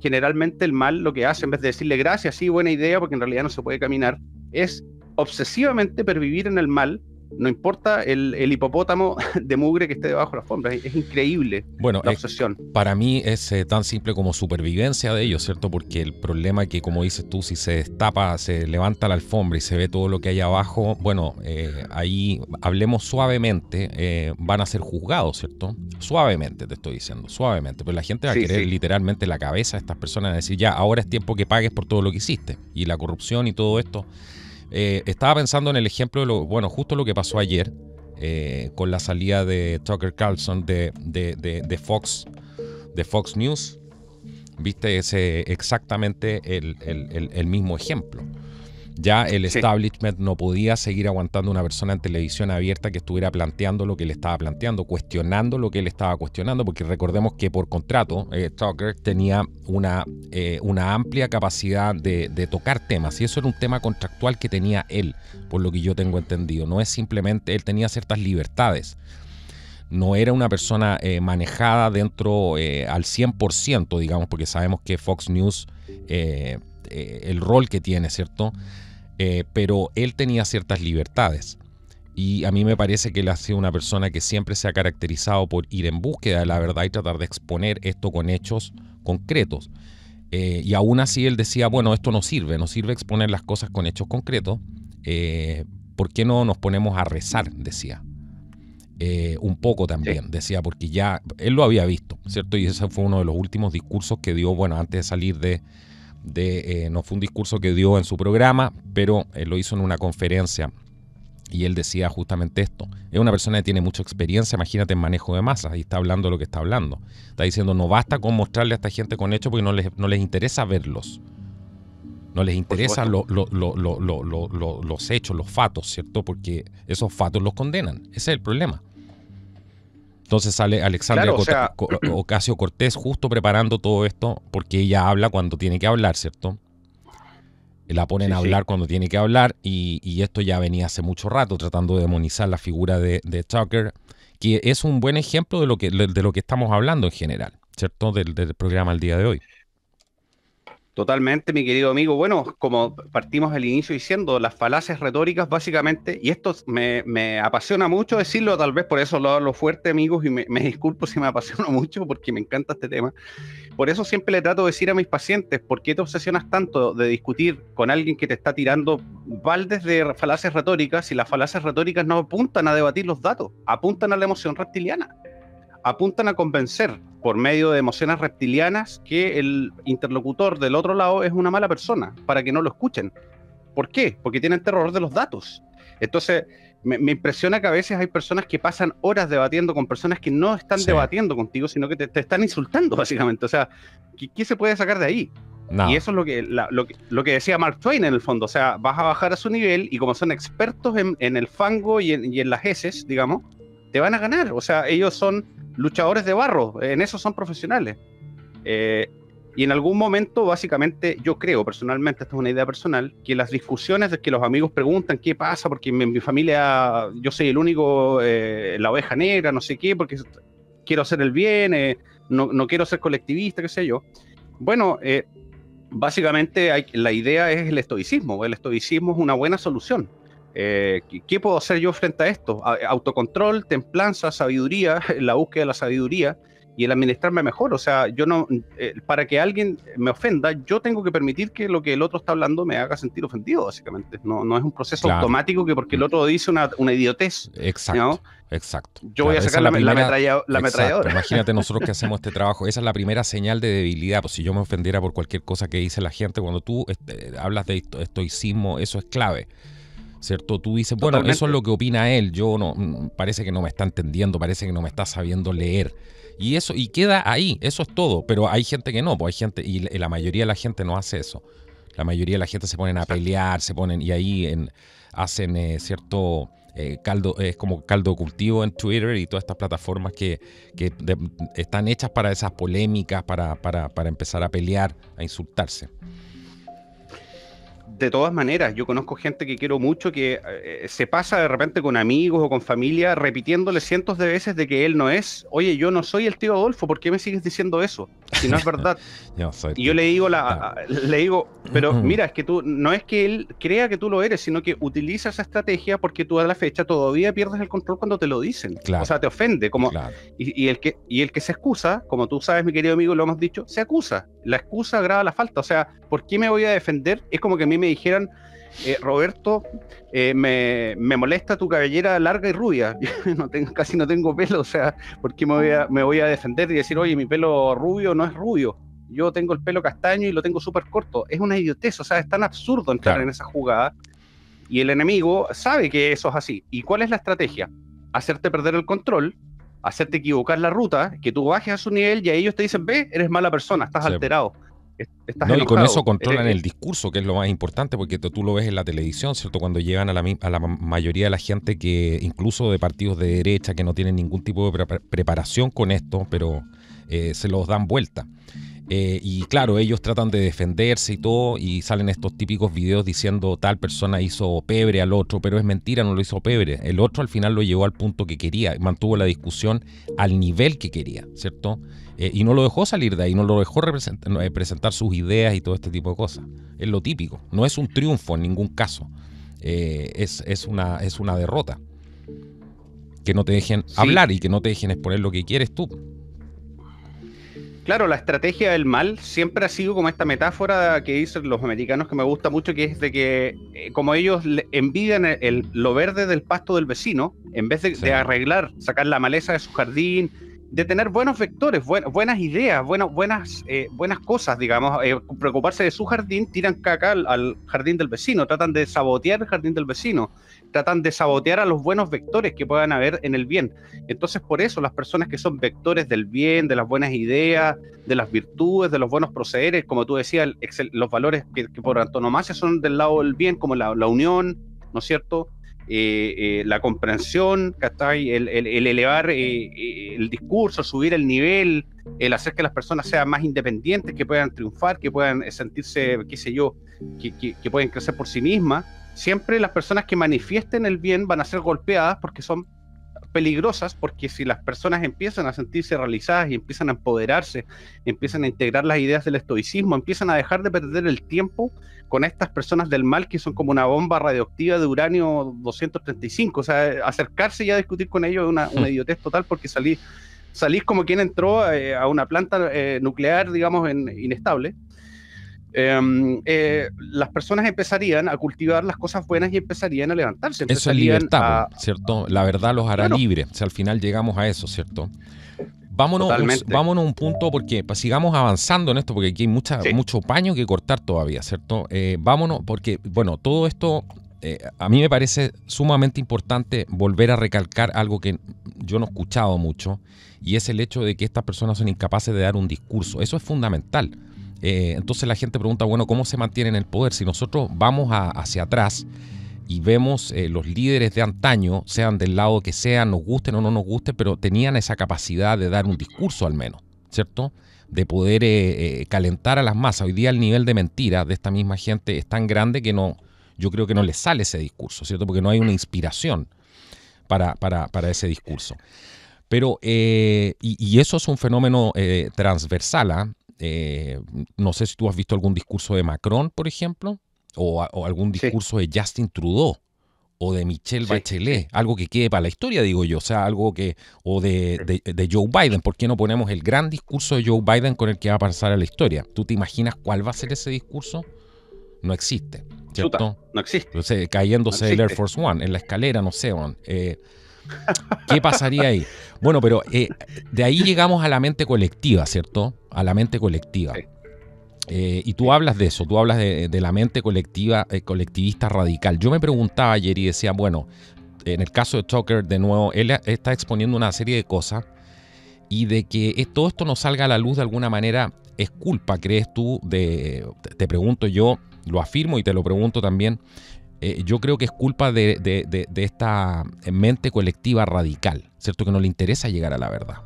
generalmente el mal lo que hace, en vez de decirle gracias, sí, buena idea, porque en realidad no se puede caminar, es obsesivamente pervivir en el mal, no importa el hipopótamo de mugre que esté debajo de la alfombra. Es increíble,
bueno,
la obsesión.
Para mí es tan simple como supervivencia de ellos, ¿cierto? Porque el problema es que, como dices tú, si se destapa, se levanta la alfombra y se ve todo lo que hay abajo, bueno, ahí hablemos suavemente, van a ser juzgados, ¿cierto? Suavemente te estoy diciendo, suavemente, pero la gente va a querer literalmente la cabeza de estas personas, a decir, ya, ahora es tiempo que pagues por todo lo que hiciste, y la corrupción y todo esto. Estaba pensando en el ejemplo de justo lo que pasó ayer con la salida de Tucker Carlson de Fox News. Viste, ese exactamente el mismo ejemplo. Ya el establishment no podía seguir aguantando una persona en televisión abierta que estuviera planteando lo que él estaba planteando, cuestionando lo que él estaba cuestionando, porque recordemos que por contrato Tucker tenía una amplia capacidad de tocar temas, y eso era un tema contractual que tenía él, por lo que yo tengo entendido. No es simplemente, él tenía ciertas libertades. No era una persona manejada dentro al 100%, digamos, porque sabemos que Fox News, el rol que tiene, ¿cierto? Pero él tenía ciertas libertades. Y a mí me parece que él ha sido una persona que siempre se ha caracterizado por ir en búsqueda de la verdad y tratar de exponer esto con hechos concretos. Y aún así él decía, bueno, esto no sirve exponer las cosas con hechos concretos. ¿Por qué no nos ponemos a rezar? Decía. Un poco también, decía, porque ya él lo había visto, ¿cierto? Y ese fue uno de los últimos discursos que dio, bueno, antes de salir no fue un discurso que dio en su programa, pero lo hizo en una conferencia y él decía justamente esto. Es una persona que tiene mucha experiencia, imagínate, en manejo de masas, y está hablando lo que está hablando. Está diciendo, no basta con mostrarle a esta gente con hechos porque no les interesa verlos. No les interesan los hechos, los fatos, ¿cierto? Porque esos fatos los condenan. Ese es el problema. Entonces sale Alexandria Ocasio-Cortez justo preparando todo esto, porque ella habla cuando tiene que hablar, ¿cierto? La ponen a hablar cuando tiene que hablar, y esto ya venía hace mucho rato, tratando de demonizar la figura de Tucker, que es un buen ejemplo de lo que estamos hablando en general, ¿cierto? Del programa el día de hoy.
Totalmente, mi querido amigo. Bueno, como partimos al inicio diciendo, las falacias retóricas básicamente, y esto me apasiona mucho decirlo, tal vez por eso lo hablo fuerte, amigos, y me disculpo si me apasiona mucho porque me encanta este tema. Por eso siempre le trato de decir a mis pacientes, ¿por qué te obsesionas tanto de discutir con alguien que te está tirando baldes de falacias retóricas si las falacias retóricas no apuntan a debatir los datos, apuntan a la emoción reptiliana? Apuntan a convencer por medio de emociones reptilianas que el interlocutor del otro lado es una mala persona, para que no lo escuchen. ¿Por qué? Porque tienen terror de los datos. Entonces, me impresiona que a veces hay personas que pasan horas debatiendo con personas que no están debatiendo contigo, sino que te están insultando, básicamente. O sea, ¿qué se puede sacar de ahí? No. Y eso es lo que decía Mark Twain en el fondo. O sea, vas a bajar a su nivel y como son expertos en el fango y en las heces, digamos, te van a ganar. O sea, ellos son luchadores de barro, en eso son profesionales. Y en algún momento, básicamente, yo creo personalmente, esta es una idea personal, que las discusiones de que los amigos preguntan qué pasa, porque en mi familia yo soy el único, la oveja negra, no sé qué, porque quiero hacer el bien, no quiero ser colectivista, qué sé yo. Bueno, básicamente la idea es el estoicismo. El estoicismo es una buena solución. ¿Qué puedo hacer yo frente a esto? Autocontrol, templanza, sabiduría, la búsqueda de la sabiduría y el administrarme mejor. O sea, yo no, para que alguien me ofenda, yo tengo que permitir que lo que el otro está hablando me haga sentir ofendido, básicamente. No es un proceso automático que porque el otro dice una idiotez.
Exacto. ¿No? Exacto.
Yo voy a sacar la ametralladora.
Imagínate nosotros que hacemos este trabajo. Esa es la primera señal de debilidad. Pues si yo me ofendiera por cualquier cosa que dice la gente, cuando tú hablas de estoicismo, eso es clave, ¿cierto? Tú dices, bueno, totalmente. Eso es lo que opina él, yo no, parece que no me está entendiendo, parece que no me está sabiendo leer. Y eso, y queda ahí, eso es todo. Pero hay gente que no, pues hay gente, y la mayoría de la gente no hace eso. La mayoría de la gente se ponen a pelear, y ahí hacen cierto caldo, es como caldo de cultivo en Twitter y todas estas plataformas que están hechas para esas polémicas, para empezar a pelear, a insultarse.
De todas maneras, yo conozco gente que quiero mucho que se pasa de repente con amigos o con familia repitiéndole cientos de veces de que él no es. Oye, yo no soy el tío Adolfo, ¿por qué me sigues diciendo eso? Si no es verdad. Y yo le digo, pero mira, es que tú, no es que él crea que tú lo eres, sino que utiliza esa estrategia porque tú a la fecha todavía pierdes el control cuando te lo dicen. Claro. O sea, te ofende. Y el que se excusa, como tú sabes, mi querido amigo, lo hemos dicho, se acusa. La excusa agrava la falta. O sea, ¿por qué me voy a defender? Es como que a mí me dijeran, Roberto, me molesta tu cabellera larga y rubia. Casi no tengo pelo, o sea, ¿por qué me voy a defender y decir, oye, mi pelo rubio no es rubio? Yo tengo el pelo castaño y lo tengo súper corto. Es una idiotez, o sea, es tan absurdo entrar en esa jugada. Y el enemigo sabe que eso es así. ¿Y cuál es la estrategia? Hacerte perder el control, hacerte equivocar la ruta, que tú bajes a su nivel y a ellos te dicen, ve, eres mala persona, estás alterado. estás
No, y con eso
enojado.
controlan el discurso, que es lo más importante, porque tú lo ves en la televisión, ¿cierto? Cuando llegan a la mayoría de la gente que, incluso de partidos de derecha, que no tienen ningún tipo de preparación con esto, pero se los dan vuelta. Y claro, ellos tratan de defenderse y todo, y salen estos típicos videos diciendo tal persona hizo pebre al otro, pero es mentira, no lo hizo pebre. El otro al final lo llevó al punto que quería, mantuvo la discusión al nivel que quería, ¿cierto? Y no lo dejó salir de ahí, no lo dejó presentar sus ideas y todo este tipo de cosas. Es lo típico, no es un triunfo en ningún caso, es una derrota. Que no te dejen hablar y que no te dejen exponer lo que quieres tú.
Claro, la estrategia del mal siempre ha sido como esta metáfora que dicen los americanos que me gusta mucho, que es de que como ellos envidian lo verde del pasto del vecino, en vez de arreglar, sacar la maleza de su jardín, de tener buenos vectores, buenas ideas, buenas cosas, digamos, preocuparse de su jardín, tiran caca al jardín del vecino, tratan de sabotear el jardín del vecino, tratan de sabotear a los buenos vectores que puedan haber en el bien. Entonces, por eso, las personas que son vectores del bien, de las buenas ideas, de las virtudes, de los buenos procederes, como tú decías, los valores que por antonomasia son del lado del bien, como la unión, ¿no es cierto? La comprensión, el elevar el discurso, subir el nivel, el hacer que las personas sean más independientes, que puedan triunfar, que puedan sentirse, qué sé yo, que pueden crecer por sí mismas. Siempre las personas que manifiesten el bien van a ser golpeadas porque son peligrosas, porque si las personas empiezan a sentirse realizadas y empiezan a empoderarse, empiezan a integrar las ideas del estoicismo, empiezan a dejar de perder el tiempo con estas personas del mal que son como una bomba radioactiva de uranio 235, o sea, acercarse y a discutir con ellos es una idiotez total, porque salís como quien entró a una planta nuclear, digamos, inestable. Las personas empezarían a cultivar las cosas buenas y empezarían a levantarse.
Eso es libertad, ¿cierto? La verdad los hará libre. O sea, al final llegamos a eso, ¿cierto? Vámonos a un punto, porque sigamos avanzando en esto, porque aquí hay mucho paño que cortar todavía, ¿cierto? Vámonos, porque, bueno, todo esto a mí me parece sumamente importante volver a recalcar algo que yo no he escuchado mucho, y es el hecho de que estas personas son incapaces de dar un discurso. Eso es fundamental. Entonces la gente pregunta, bueno, ¿cómo se mantiene en el poder? Si nosotros vamos hacia atrás y vemos los líderes de antaño, sean del lado que sean, nos gusten o no nos gusten, pero tenían esa capacidad de dar un discurso al menos, ¿cierto? De poder calentar a las masas. Hoy día el nivel de mentira de esta misma gente es tan grande que yo creo que no les sale ese discurso, ¿cierto? Porque no hay una inspiración para ese discurso. Pero, y eso es un fenómeno transversal, no sé si tú has visto algún discurso de Macron, por ejemplo, o algún discurso de Justin Trudeau o de Michelle Bachelet, algo que quede para la historia, digo yo, o sea, algo que, o de Joe Biden. ¿Por qué no ponemos el gran discurso de Joe Biden con el que va a pasar a la historia? ¿Tú te imaginas cuál va a ser ese discurso? No existe, ¿cierto?
No existe.
Entonces, cayéndose del Air Force One, en la escalera, no sé, ¿qué pasaría ahí? Bueno, pero de ahí llegamos a la mente colectiva, ¿cierto? A la mente colectiva. Y tú hablas de eso, tú hablas de la mente colectiva, colectivista radical. Yo me preguntaba ayer y decía, bueno, en el caso de Tucker, de nuevo, él está exponiendo una serie de cosas, y de que todo esto no salga a la luz de alguna manera, ¿es culpa, crees tú, te pregunto yo, lo afirmo y te lo pregunto también, yo creo que es culpa de esta mente colectiva radical, ¿cierto? Que no le interesa llegar a la verdad.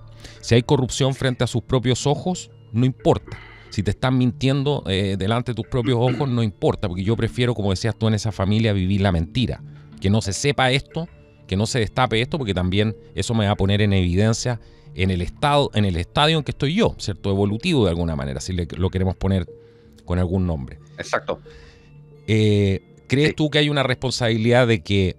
Si hay corrupción frente a sus propios ojos, no importa. Si te están mintiendo delante de tus propios ojos, no importa, porque yo prefiero, como decías tú, en esa familia vivir la mentira. Que no se sepa esto, que no se destape esto, porque también eso me va a poner en evidencia en el estadio en que estoy yo, ¿cierto? Evolutivo de alguna manera, si lo queremos poner con algún nombre.
Exacto.
¿Crees tú que hay una responsabilidad de que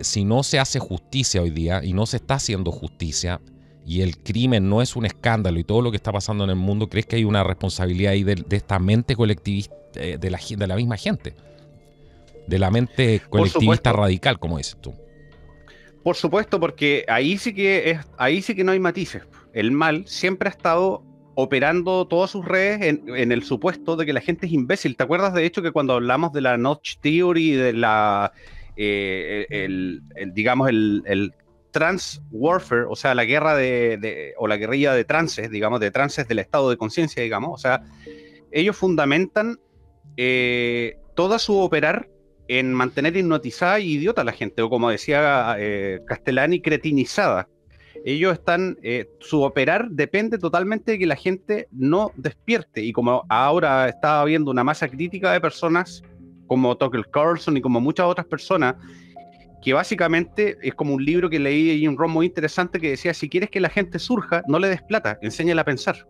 si no se hace justicia hoy día y no se está haciendo justicia y el crimen no es un escándalo y todo lo que está pasando en el mundo, crees que hay una responsabilidad ahí de esta mente colectivista, de la misma gente, de la mente colectivista radical, como dices tú?
Por supuesto, porque ahí sí que no hay matices. El mal siempre ha estado operando todas sus redes en el supuesto de que la gente es imbécil. ¿Te acuerdas de hecho que cuando hablamos de la Notch Theory, de la digamos el trans warfare, o sea, la guerra o la guerrilla de trances, digamos, de trances del estado de conciencia, digamos, o sea, ellos fundamentan toda su operar en mantener hipnotizada y idiota a la gente, o como decía Castellani, cretinizada. Ellos están, su operar depende totalmente de que la gente no despierte, y como ahora está habiendo una masa crítica de personas como Tucker Carlson y como muchas otras personas, que básicamente es como un libro que leí y un ron muy interesante que decía: si quieres que la gente surja, no le des plata, enséñala a pensar.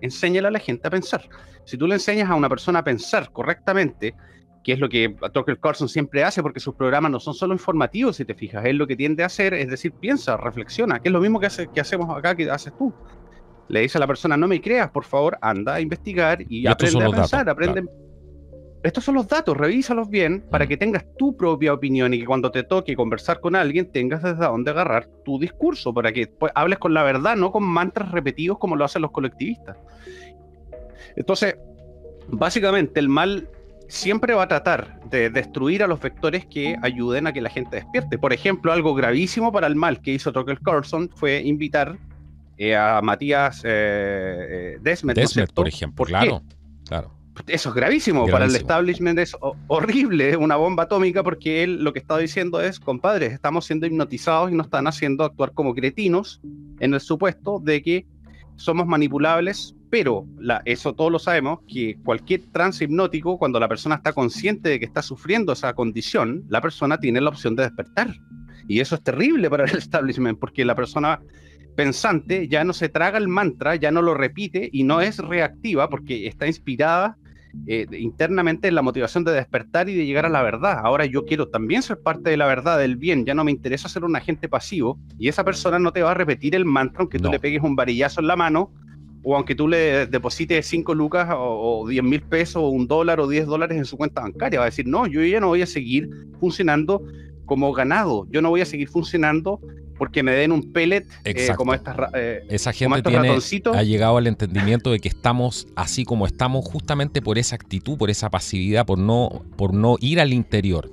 Enséñala a la gente a pensar. Si tú le enseñas a una persona a pensar correctamente, que es lo que Tucker Carlson siempre hace, porque sus programas no son solo informativos, si te fijas, él lo que tiende a hacer es decir, piensa, reflexiona, que es lo mismo que hacemos acá, que haces tú. Le dice a la persona: no me creas, por favor, anda a investigar y aprende a pensar, aprende. Claro. Estos son los datos, revísalos bien para que tengas tu propia opinión y que cuando te toque conversar con alguien tengas desde dónde agarrar tu discurso, para que pues, hables con la verdad, no con mantras repetidos como lo hacen los colectivistas. Entonces, básicamente el mal siempre va a tratar de destruir a los vectores que ayuden a que la gente despierte. Por ejemplo, algo gravísimo para el mal que hizo Tucker Carlson fue invitar a Matías Desmet,
¿no es cierto? Por ejemplo, claro.
Eso es gravísimo. Para el establishment es horrible, es una bomba atómica, porque él lo que está diciendo es: compadres, estamos siendo hipnotizados y nos están haciendo actuar como cretinos en el supuesto de que somos manipulables, pero eso todos lo sabemos, que cualquier trance hipnótico, cuando la persona está consciente de que está sufriendo esa condición, la persona tiene la opción de despertar. Y eso es terrible para el establishment, porque la persona pensante ya no se traga el mantra, ya no lo repite y no es reactiva, porque está inspirada internamente en la motivación de despertar y de llegar a la verdad. Ahora yo quiero también ser parte de la verdad, del bien, ya no me interesa ser un agente pasivo, y esa persona no te va a repetir el mantra aunque tú le pegues un varillazo en la mano, o aunque tú le deposites 5 lucas o 10,000 pesos o $1 o $10 en su cuenta bancaria. Va a decir: no, yo ya no voy a seguir funcionando como ganado, yo no voy a seguir funcionando porque me den un pellet como estas
esa gente ha llegado al entendimiento de que estamos así como estamos justamente por esa actitud, por esa pasividad, por no ir al interior.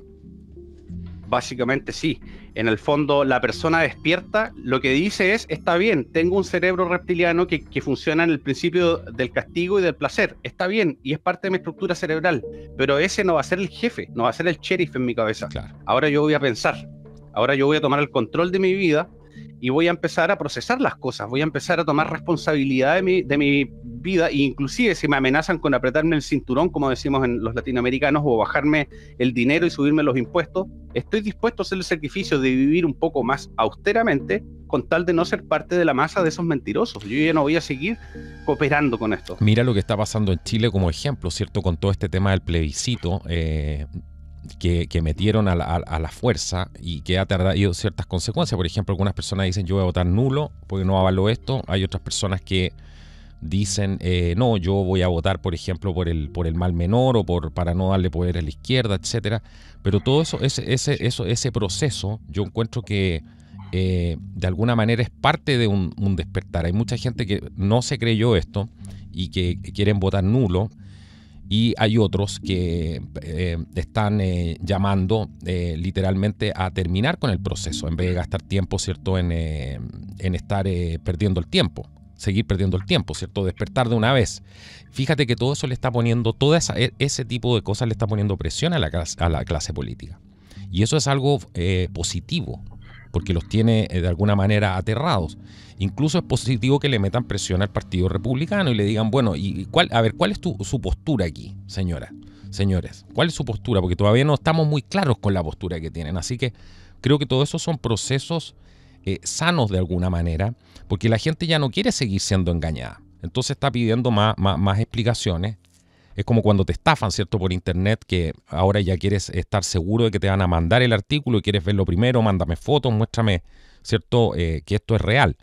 Básicamente sí. En el fondo, la persona despierta lo que dice es: está bien, tengo un cerebro reptiliano que funciona en el principio del castigo y del placer, está bien, y es parte de mi estructura cerebral, pero ese no va a ser el jefe, no va a ser el sheriff en mi cabeza. Claro. Ahora yo voy a pensar, ahora yo voy a tomar el control de mi vida y voy a empezar a procesar las cosas, voy a empezar a tomar responsabilidad de mi vida, e inclusive si me amenazan con apretarme el cinturón, como decimos en los latinoamericanos, o bajarme el dinero y subirme los impuestos, estoy dispuesto a hacer el sacrificio de vivir un poco más austeramente con tal de no ser parte de la masa de esos mentirosos. Yo ya no voy a seguir cooperando con esto.
Mira lo que está pasando en Chile como ejemplo, ¿cierto? Con todo este tema del plebiscito, que metieron a la fuerza y que ha traído ciertas consecuencias. Por ejemplo, algunas personas dicen: yo voy a votar nulo porque no avalo esto. Hay otras personas que dicen: no, yo voy a votar, por ejemplo, por el mal menor, o para no darle poder a la izquierda, etcétera. Pero todo eso, ese proceso, yo encuentro que de alguna manera es parte de un despertar. Hay mucha gente que no se creyó esto y que quieren votar nulo. Y hay otros que están llamando literalmente a terminar con el proceso, en vez de gastar tiempo, ¿cierto?, en estar perdiendo el tiempo, seguir perdiendo el tiempo, ¿cierto?, despertar de una vez. Fíjate que todo eso le está poniendo, ese tipo de cosas le está poniendo presión a la clase política. Y eso es algo positivo, porque los tiene de alguna manera aterrados. Incluso es positivo que le metan presión al Partido Republicano y le digan: bueno, ¿cuál es su postura aquí, señores? ¿Cuál es su postura? Porque todavía no estamos muy claros con la postura que tienen. Así que creo que todo eso son procesos sanos de alguna manera, porque la gente ya no quiere seguir siendo engañada. Entonces está pidiendo más explicaciones. Es como cuando te estafan, ¿cierto?, por internet, que ahora ya quieres estar seguro de que te van a mandar el artículo y quieres verlo primero, mándame fotos, muéstrame, ¿cierto?, que esto es real.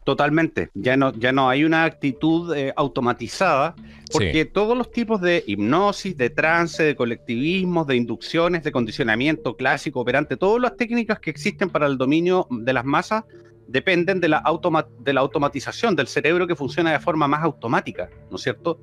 Totalmente, ya no hay una actitud automatizada, porque todos los tipos de hipnosis, de trance, de colectivismos, de inducciones, de condicionamiento clásico, operante, todas las técnicas que existen para el dominio de las masas dependen de la automatización del cerebro, que funciona de forma más automática, ¿no es cierto?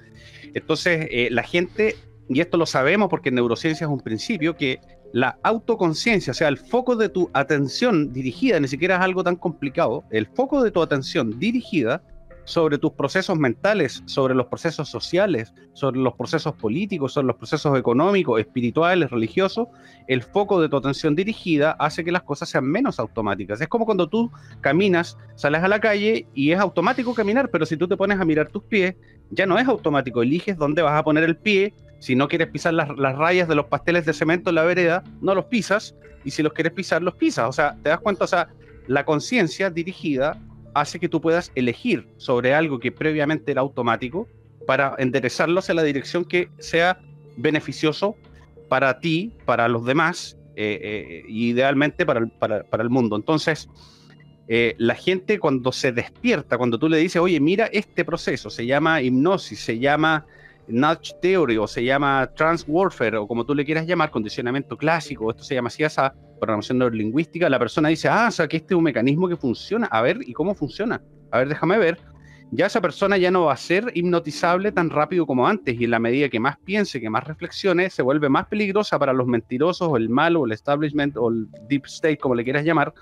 Entonces, la gente, y esto lo sabemos porque en neurociencia es un principio, que la autoconciencia, o sea, el foco de tu atención dirigida, ni siquiera es algo tan complicado, el foco de tu atención dirigida sobre tus procesos mentales, sobre los procesos sociales, sobre los procesos políticos, sobre los procesos económicos, espirituales, religiosos, el foco de tu atención dirigida hace que las cosas sean menos automáticas. Es como cuando tú caminas, sales a la calle y es automático caminar, pero si tú te pones a mirar tus pies, ya no es automático, eliges dónde vas a poner el pie. Si no quieres pisar las rayas de los pasteles de cemento en la vereda, no los pisas, y si los quieres pisar, los pisas. O sea, te das cuenta, o sea, la conciencia dirigida hace que tú puedas elegir sobre algo que previamente era automático para enderezarlo hacia la dirección que sea beneficioso para ti, para los demás, y idealmente para el mundo. Entonces, la gente cuando se despierta, cuando tú le dices, oye, mira este proceso, se llama hipnosis, se llama nudge theory, o se llama trans warfare, o como tú le quieras llamar, condicionamiento clásico, esto se llama así, esa programación neurolingüística, la persona dice, o sea, que este es un mecanismo que funciona, a ver, ¿y cómo funciona? A ver, déjame ver. Ya esa persona ya no va a ser hipnotizable tan rápido como antes, y en la medida que más piense, que más reflexione, se vuelve más peligrosa para los mentirosos, o el malo, o el establishment, o el deep state, como le quieras llamar,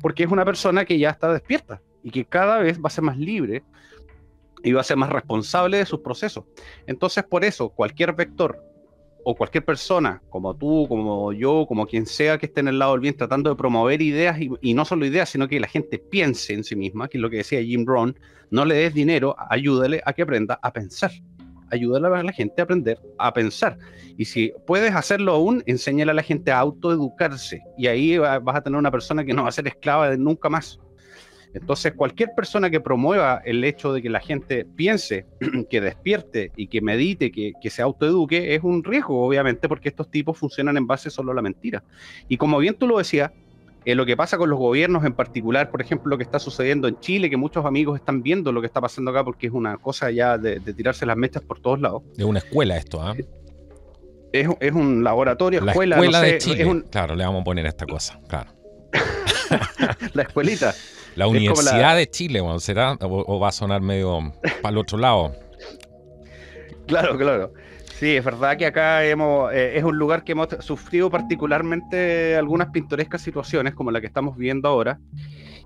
porque es una persona que ya está despierta, y que cada vez va a ser más libre, y va a ser más responsable de sus procesos. Entonces, por eso, cualquier vector o cualquier persona, como tú, como yo, como quien sea que esté en el lado del bien, tratando de promover ideas, y no solo ideas, sino que la gente piense en sí misma, que es lo que decía Jim Rohn, no le des dinero, ayúdale a que aprenda a pensar. Ayúdale a la gente a aprender a pensar. Y si puedes hacerlo aún, enséñale a la gente a autoeducarse. Y ahí vas a tener una persona que no va a ser esclava de nunca más. Entonces, cualquier persona que promueva el hecho de que la gente piense, que despierte y que medite, que se autoeduque, es un riesgo, obviamente, porque estos tipos funcionan en base solo a la mentira. Y como bien tú lo decías, lo que pasa con los gobiernos en particular, por ejemplo, lo que está sucediendo en Chile, que muchos amigos están viendo lo que está pasando acá, porque es una cosa ya de tirarse las mechas por todos lados.
Es una escuela esto, ¿ah?
Es un laboratorio,
la
escuela,
no sé, de
Chile.
Claro, le vamos a poner esta cosa, claro.
La escuelita.
La Universidad de Chile, bueno, ¿será? ¿O va a sonar medio para el otro lado?
Claro. Sí, es verdad que acá es un lugar que hemos sufrido particularmente algunas pintorescas situaciones, como la que estamos viendo ahora.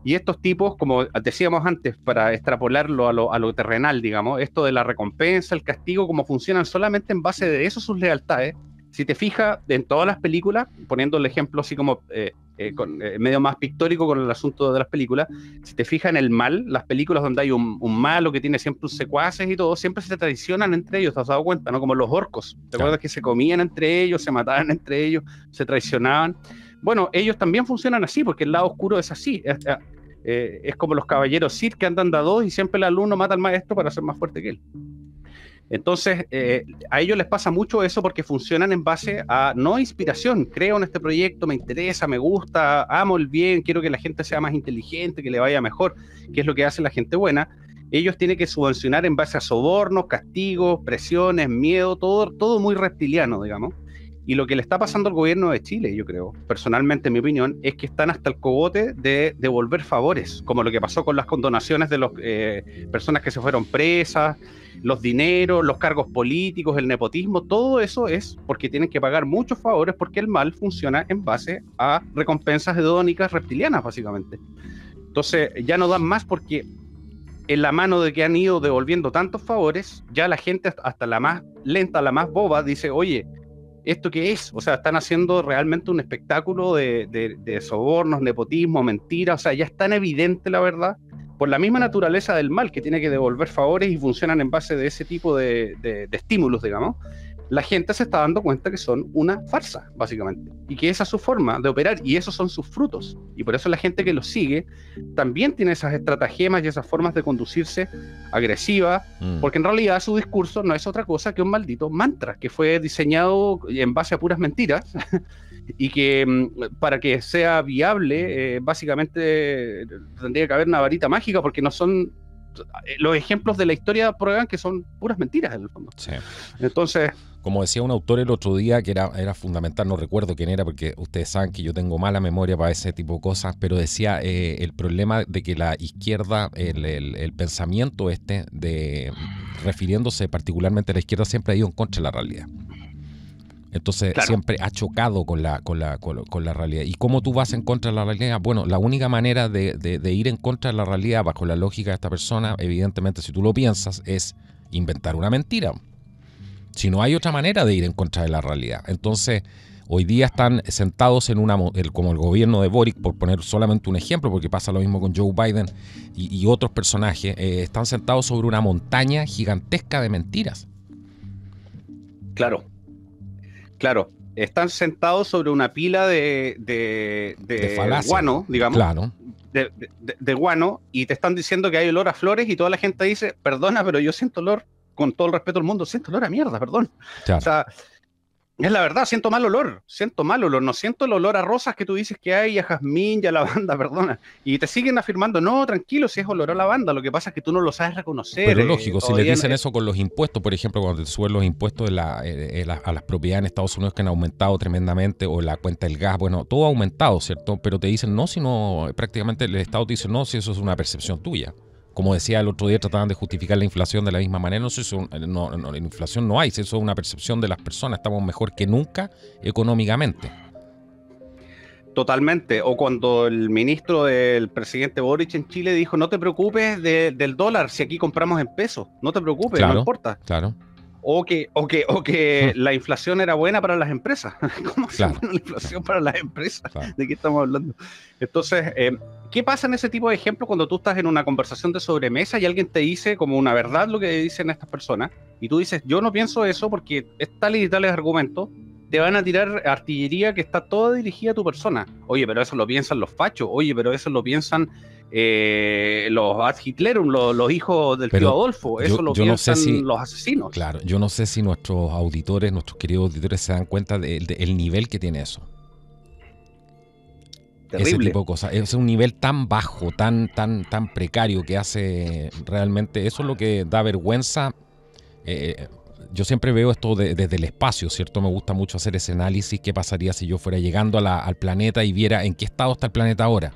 Y estos tipos, como decíamos antes, para extrapolarlo a lo terrenal, digamos, esto de la recompensa, el castigo, como funcionan solamente en base de eso sus lealtades. Si te fijas en todas las películas, poniendo el ejemplo así como medio más pictórico con el asunto de las películas, si te fijas en el mal, las películas donde hay un malo que tiene siempre un secuaces y todo, siempre se traicionan entre ellos, ¿te has dado cuenta? ¿No? Como los orcos, ¿te acuerdas que se comían entre ellos, se mataban entre ellos, se traicionaban? Bueno, ellos también funcionan así, porque el lado oscuro es así, es como los caballeros Sith que andan de a dos y siempre el alumno mata al maestro para ser más fuerte que él. Entonces, a ellos les pasa mucho eso porque funcionan en base a no inspiración. Creo en este proyecto, me interesa, me gusta, amo el bien, quiero que la gente sea más inteligente, que le vaya mejor, que es lo que hace la gente buena. Ellos tienen que subvencionar en base a sobornos, castigos, presiones, miedo, todo muy reptiliano, digamos. Y lo que le está pasando al gobierno de Chile, yo creo, personalmente, en mi opinión, es que están hasta el cogote de devolver favores, como lo que pasó con las condonaciones de las personas que se fueron presas, los dineros, los cargos políticos, el nepotismo, todo eso es porque tienen que pagar muchos favores porque el mal funciona en base a recompensas hedónicas reptilianas, básicamente. Entonces, ya no dan más porque en la mano de que han ido devolviendo tantos favores, ya la gente, hasta la más lenta, la más boba, dice, oye, ¿esto qué es? O sea, están haciendo realmente un espectáculo de sobornos, nepotismo, mentiras. O sea, ya es tan evidente la verdad, por la misma naturaleza del mal, que tiene que devolver favores y funcionan en base de ese tipo de estímulos, digamos. La gente se está dando cuenta que son una farsa, básicamente, y que esa es su forma de operar, y esos son sus frutos. Y por eso la gente que los sigue también tiene esas estratagemas y esas formas de conducirse agresiva, porque en realidad su discurso no es otra cosa que un maldito mantra, que fue diseñado en base a puras mentiras, y que para que sea viable, básicamente tendría que haber una varita mágica, porque no son... Los ejemplos de la historia prueban que son puras mentiras en el fondo.
Sí.
Entonces...
Como decía un autor el otro día, que era fundamental, no recuerdo quién era, porque ustedes saben que yo tengo mala memoria para ese tipo de cosas, pero decía el problema de que la izquierda, el pensamiento refiriéndose particularmente a la izquierda, siempre ha ido en contra de la realidad. Entonces
Claro.
siempre ha chocado con la realidad. ¿Y cómo tú vas en contra de la realidad? Bueno, la única manera de ir en contra de la realidad bajo la lógica de esta persona, evidentemente, si tú lo piensas, es inventar una mentira. Si no hay otra manera de ir en contra de la realidad. Entonces, hoy día están sentados en como el gobierno de Boric, por poner solamente un ejemplo, porque pasa lo mismo con Joe Biden y otros personajes, están sentados sobre una montaña gigantesca de mentiras.
Claro. Están sentados sobre una pila de
falacia,
guano, digamos.
Claro.
De guano, y te están diciendo que hay olor a flores, y toda la gente dice, perdona, pero yo siento olor, con todo el respeto del mundo, siento olor a mierda, perdón.
Claro.
O sea, es la verdad, siento mal olor, no siento el olor a rosas que tú dices que hay, a jazmín y a lavanda, perdona. Y te siguen afirmando, no, tranquilo, si es olor a lavanda, lo que pasa es que tú no lo sabes reconocer.
Pero lógico, si le dicen eso con los impuestos, por ejemplo, cuando te suben los impuestos a las propiedades en Estados Unidos, que han aumentado tremendamente, o la cuenta del gas, bueno, todo ha aumentado, ¿cierto? Pero te dicen no, sino prácticamente el Estado te dice no, si eso es una percepción tuya. Como decía el otro día, trataban de justificar la inflación de la misma manera. No sé si la inflación no hay, si eso es una percepción de las personas. Estamos mejor que nunca económicamente.
Totalmente. O cuando el ministro del presidente Boric en Chile dijo, no te preocupes del dólar, si aquí compramos en pesos, no te preocupes,
claro,
no importa.
Claro.
O que la inflación era buena para las empresas. ¿Cómo se pone la inflación para las empresas? Claro. ¿De qué estamos hablando? Entonces, ¿qué pasa en ese tipo de ejemplos cuando tú estás en una conversación de sobremesa y alguien te dice como una verdad lo que dicen estas personas, y tú dices, yo no pienso eso porque es tales y tales argumentos, te van a tirar artillería que está toda dirigida a tu persona? Oye, pero eso lo piensan los fachos. Oye, pero eso lo piensan los ad Hitlerum, los hijos del tío Adolfo. Eso lo piensan los asesinos.
Claro, yo no sé si nuestros auditores, nuestros queridos auditores, se dan cuenta del nivel que tiene eso.
Terrible.
Ese tipo de cosas. Es un nivel tan bajo, tan precario, que hace realmente, eso es lo que da vergüenza. Yo siempre veo esto desde el espacio, ¿cierto? Me gusta mucho hacer ese análisis. ¿Qué pasaría si yo fuera llegando al planeta y viera en qué estado está el planeta ahora?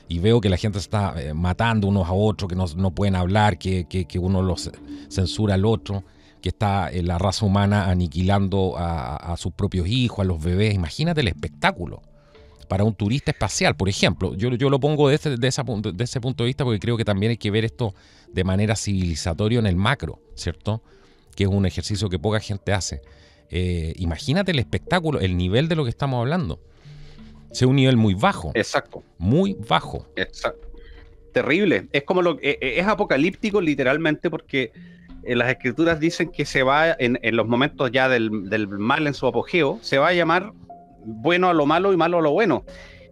Y veo que la gente se está matando unos a otros, que no pueden hablar, que uno los censura al otro, que está la raza humana aniquilando a sus propios hijos, a los bebés. Imagínate el espectáculo para un turista espacial, por ejemplo. Yo lo pongo de ese punto de vista, porque creo que también hay que ver esto de manera civilizatoria en el macro, ¿cierto? Que es un ejercicio que poca gente hace. Imagínate el espectáculo, el nivel de lo que estamos hablando. Es un nivel muy bajo.
Exacto.
Muy bajo.
Exacto. Terrible. Es como es apocalíptico literalmente, porque las escrituras dicen que se va, en los momentos ya del mal en su apogeo, se va a llamar bueno a lo malo y malo a lo bueno.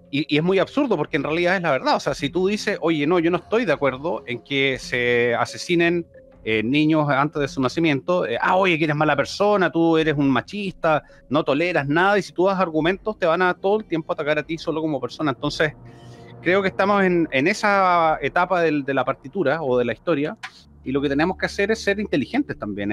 Y es muy absurdo, porque en realidad es la verdad. O sea, si tú dices, oye, no, yo no estoy de acuerdo en que se asesinen niños antes de su nacimiento, oye, que eres mala persona, tú eres un machista, no toleras nada, y si tú das argumentos te van a todo el tiempo atacar a ti solo como persona. Entonces creo que estamos en esa etapa de la partitura o de la historia, y lo que tenemos que hacer es ser inteligentes también.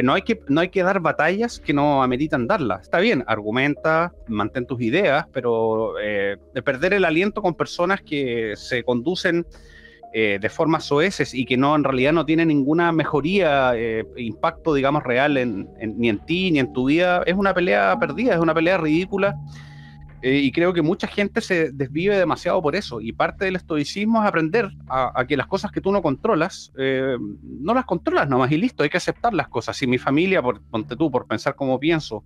No hay que dar batallas que no ameritan darlas. Está bien, argumenta, mantén tus ideas, pero de perder el aliento con personas que se conducen de formas soeces y que en realidad no tienen ninguna mejoría, impacto, digamos, real ni en ti ni en tu vida, es una pelea perdida, es una pelea ridícula. Y creo que mucha gente se desvive demasiado por eso, y parte del estoicismo es aprender a que las cosas que tú no controlas, no las controlas nomás y listo, hay que aceptar las cosas. Si mi familia, ponte tú, por pensar como pienso,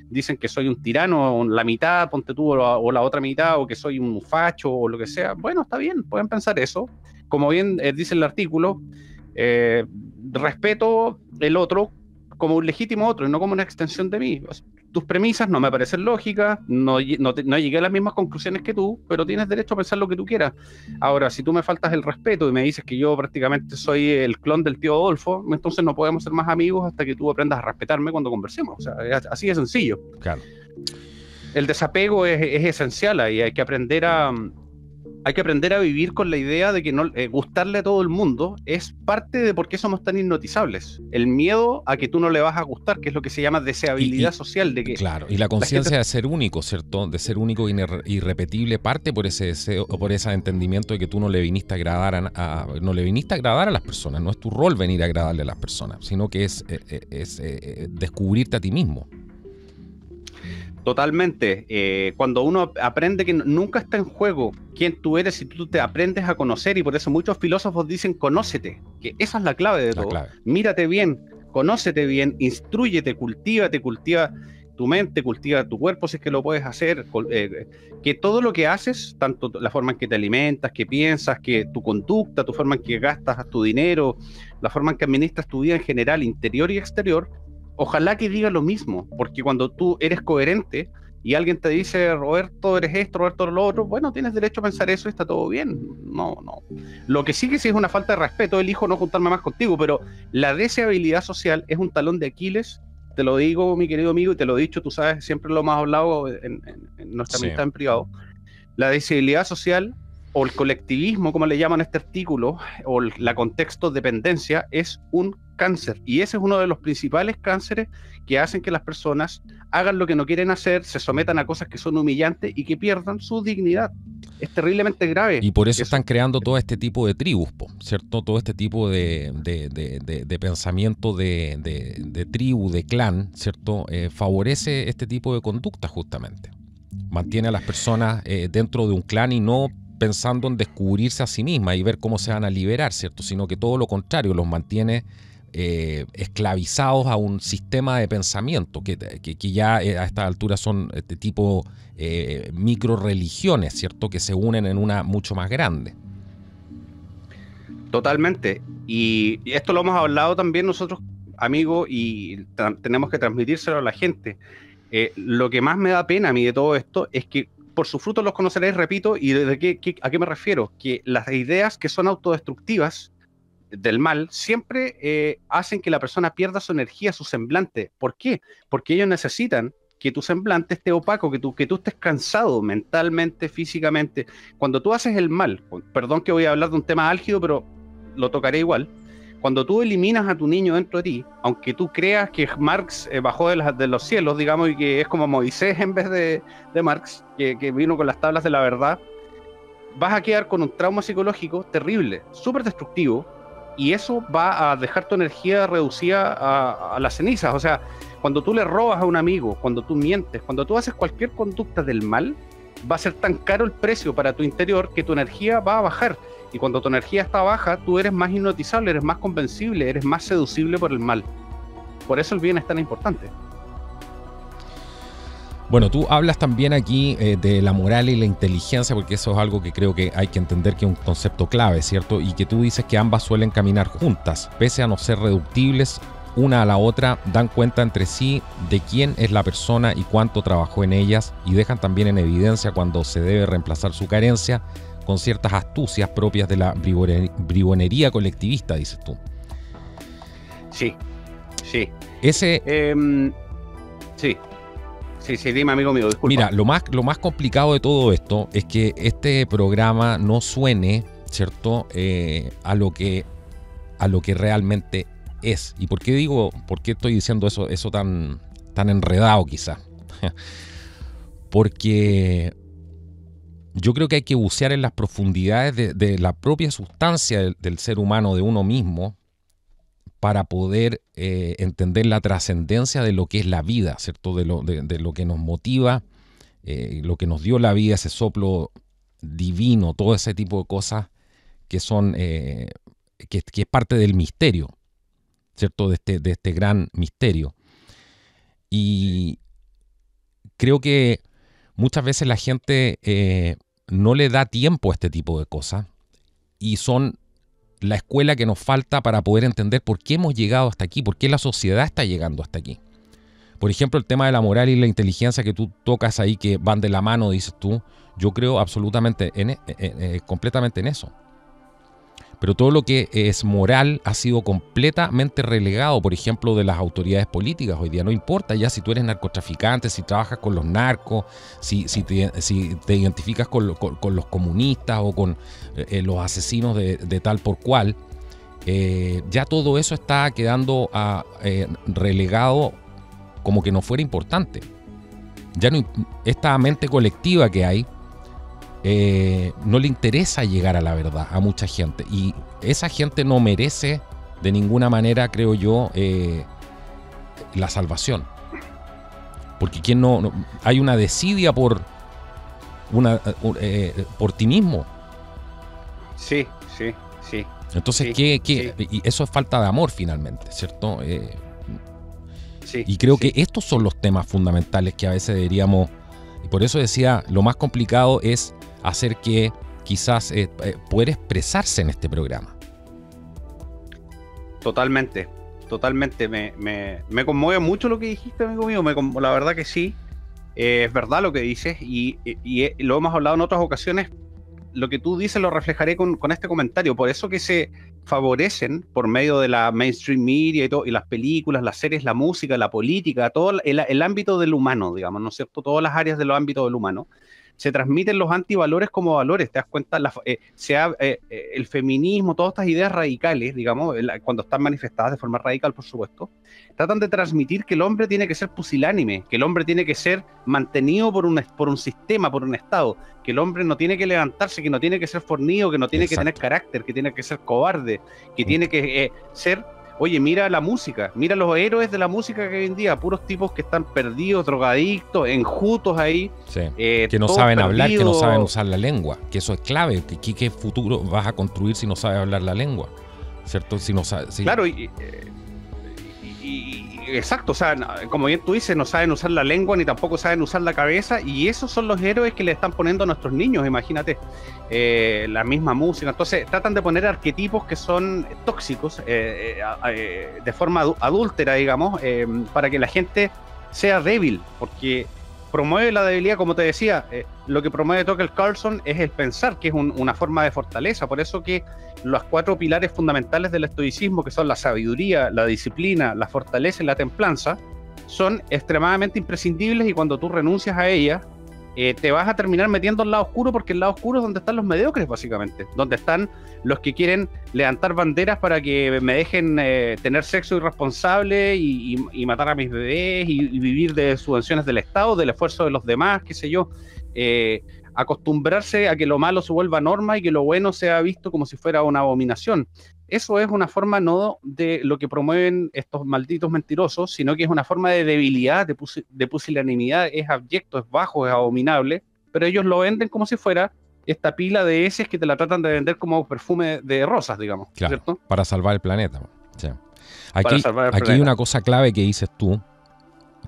dicen que soy un tirano, la mitad, ponte tú, o la otra mitad, o que soy un facho o lo que sea, bueno, está bien, pueden pensar eso. Como bien dice el artículo, respeto el otro como un legítimo otro y no como una extensión de mí. Tus premisas no me parecen lógicas, no llegué a las mismas conclusiones que tú, pero tienes derecho a pensar lo que tú quieras. Ahora, si tú me faltas el respeto y me dices que yo prácticamente soy el clon del tío Adolfo, entonces no podemos ser más amigos hasta que tú aprendas a respetarme cuando conversemos. O sea, es así de sencillo.
Claro.
El desapego es esencial y hay que aprender a vivir con la idea de que gustarle a todo el mundo es parte de por qué somos tan hipnotizables. El miedo a que tú no le vas a gustar, que es lo que se llama deseabilidad social. De que
claro, y la conciencia de ser único, ¿cierto? De ser único e irrepetible, parte por ese deseo, o por ese entendimiento de que tú no le viniste a agradar a las personas. No es tu rol venir a agradarle a las personas, sino que es descubrirte a ti mismo.
Totalmente. Cuando uno aprende que nunca está en juego quién tú eres y tú te aprendes a conocer, y por eso muchos filósofos dicen conócete, que esa es la clave de todo. Clave. Mírate bien, conócete bien, instrúyete, cultiva tu mente, cultiva tu cuerpo si es que lo puedes hacer, que todo lo que haces, tanto la forma en que te alimentas, que piensas, que tu conducta, tu forma en que gastas tu dinero, la forma en que administras tu vida en general, interior y exterior, ojalá que diga lo mismo, porque cuando tú eres coherente y alguien te dice, Roberto, eres esto, Roberto, lo otro, bueno, tienes derecho a pensar eso y está todo bien. No. Lo que sí es una falta de respeto, elijo no juntarme más contigo, pero la deseabilidad social es un talón de Aquiles, te lo digo, mi querido amigo, y te lo he dicho, tú sabes, siempre lo hemos hablado en nuestra amistad en privado. La deseabilidad social, o el colectivismo, como le llaman este artículo, o la contexto dependencia, es un cáncer, y ese es uno de los principales cánceres que hacen que las personas hagan lo que no quieren hacer, se sometan a cosas que son humillantes y que pierdan su dignidad. Es terriblemente grave.
Y por eso están creando todo este tipo de tribus, ¿cierto? Todo este tipo de pensamiento de tribu, de clan, ¿cierto? Favorece este tipo de conducta justamente. Mantiene a las personas dentro de un clan y no pensando en descubrirse a sí misma y ver cómo se van a liberar, ¿cierto? Sino que todo lo contrario, los mantiene esclavizados a un sistema de pensamiento que ya a esta altura son este tipo micro religiones, ¿cierto? Que se unen en una mucho más grande.
Totalmente. Y esto lo hemos hablado también nosotros, amigos, y tenemos que transmitírselo a la gente. Lo que más me da pena a mí de todo esto es que por sus frutos los conoceréis, repito, y ¿a qué me refiero? Que las ideas que son autodestructivas del mal siempre hacen que la persona pierda su energía, su semblante. ¿Por qué? Porque ellos necesitan que tu semblante esté opaco, que tú estés cansado mentalmente, físicamente. Cuando tú haces el mal, perdón que voy a hablar de un tema álgido, pero lo tocaré igual. Cuando tú eliminas a tu niño dentro de ti, aunque tú creas que Marx bajó de los cielos, digamos, y que es como Moisés en vez de Marx, que vino con las tablas de la verdad, vas a quedar con un trauma psicológico terrible, súper destructivo, y eso va a dejar tu energía reducida a las cenizas. O sea, cuando tú le robas a un amigo, cuando tú mientes, cuando tú haces cualquier conducta del mal, va a ser tan caro el precio para tu interior que tu energía va a bajar. Y cuando tu energía está baja, tú eres más hipnotizable, eres más convencible, eres más seducible por el mal. Por eso el bien es tan importante.
Bueno, tú hablas también aquí de la moral y la inteligencia, porque eso es algo que creo que hay que entender que es un concepto clave, ¿cierto? Y que tú dices que ambas suelen caminar juntas, pese a no ser reductibles una a la otra, dan cuenta entre sí de quién es la persona y cuánto trabajó en ellas, y dejan también en evidencia cuando se debe reemplazar su carencia con ciertas astucias propias de la bribonería colectivista, dices tú.
Sí. Sí, dime, amigo mío, disculpa.
Mira, lo más complicado de todo esto es que este programa no suene, ¿cierto?, a lo que realmente es. ¿Y por qué estoy diciendo eso tan enredado quizás? Porque yo creo que hay que bucear en las profundidades de la propia sustancia del ser humano, de uno mismo, para poder entender la trascendencia de lo que es la vida, ¿cierto? De lo que nos motiva, lo que nos dio la vida, ese soplo divino, todo ese tipo de cosas que son que es parte del misterio, ¿cierto? De este gran misterio. Y creo que muchas veces la gente no le da tiempo a este tipo de cosas, y son la escuela que nos falta para poder entender por qué hemos llegado hasta aquí, por qué la sociedad está llegando hasta aquí. Por ejemplo, el tema de la moral y la inteligencia que tú tocas ahí, que van de la mano, dices tú, yo creo absolutamente, completamente en eso. Pero todo lo que es moral ha sido completamente relegado, por ejemplo, de las autoridades políticas. Hoy día no importa ya si tú eres narcotraficante, si trabajas con los narcos, si te identificas con los comunistas o con los asesinos de tal por cual. Ya todo eso está quedando relegado como que no fuera importante. Ya no, esta mente colectiva que hay, no le interesa llegar a la verdad a mucha gente, y esa gente no merece de ninguna manera, creo yo, la salvación. Porque hay una desidia por ti mismo.
Sí.
Entonces,
sí,
y eso es falta de amor finalmente, ¿cierto?
Sí,
y creo que estos son los temas fundamentales que a veces deberíamos, y por eso decía, lo más complicado es hacer que quizás poder expresarse en este programa.
Totalmente. Me conmueve mucho lo que dijiste, amigo mío. La verdad que sí. Es verdad lo que dices y lo hemos hablado en otras ocasiones. Lo que tú dices lo reflejaré con este comentario. Por eso que se favorecen por medio de la mainstream media y las películas, las series, la música, la política, todo el ámbito del humano, digamos, ¿no es cierto? Todas las áreas de los ámbitos del humano. Se transmiten los antivalores como valores, ¿te das cuenta? El feminismo, todas estas ideas radicales, digamos, cuando están manifestadas de forma radical, por supuesto, tratan de transmitir que el hombre tiene que ser pusilánime, que el hombre tiene que ser mantenido por un sistema, por un Estado, que el hombre no tiene que levantarse, que no tiene que ser fornido, que no tiene que tener carácter, que tiene que ser cobarde, que tiene que ser... Oye, mira la música, mira los héroes de la música que hoy en día, puros tipos que están perdidos, drogadictos, enjutos ahí.
Sí. Que no saben hablar, que no saben usar la lengua, que eso es clave. ¿Qué futuro vas a construir si no sabes hablar la lengua? ¿Cierto? Si no sabes, sí.
Claro, exacto, o sea, como bien tú dices, no saben usar la lengua ni tampoco saben usar la cabeza, y esos son los héroes que le están poniendo a nuestros niños, imagínate, la misma música. Entonces tratan de poner arquetipos que son tóxicos de forma adúltera, digamos, para que la gente sea débil, porque promueve la debilidad, como te decía. Lo que promueve Tucker Carlson es el pensar, que es una forma de fortaleza. Por eso que los 4 pilares fundamentales del estoicismo, que son la sabiduría, la disciplina, la fortaleza y la templanza, son extremadamente imprescindibles, y cuando tú renuncias a ellas, te vas a terminar metiendo al lado oscuro, porque el lado oscuro es donde están los mediocres, básicamente, donde están los que quieren levantar banderas para que me dejen tener sexo irresponsable y matar a mis bebés y vivir de subvenciones del Estado, del esfuerzo de los demás, qué sé yo. Acostumbrarse a que lo malo se vuelva norma y que lo bueno sea visto como si fuera una abominación. Eso es una forma no de lo que promueven estos malditos mentirosos, sino que es una forma de debilidad, de pusilanimidad. Es abyecto, es bajo, es abominable, pero ellos lo venden como si fuera esta pila de heces que te la tratan de vender como perfume de rosas, digamos.
Claro,
¿cierto?
Para salvar el planeta. Sí. Aquí
planeta.
hay una cosa clave que dices tú.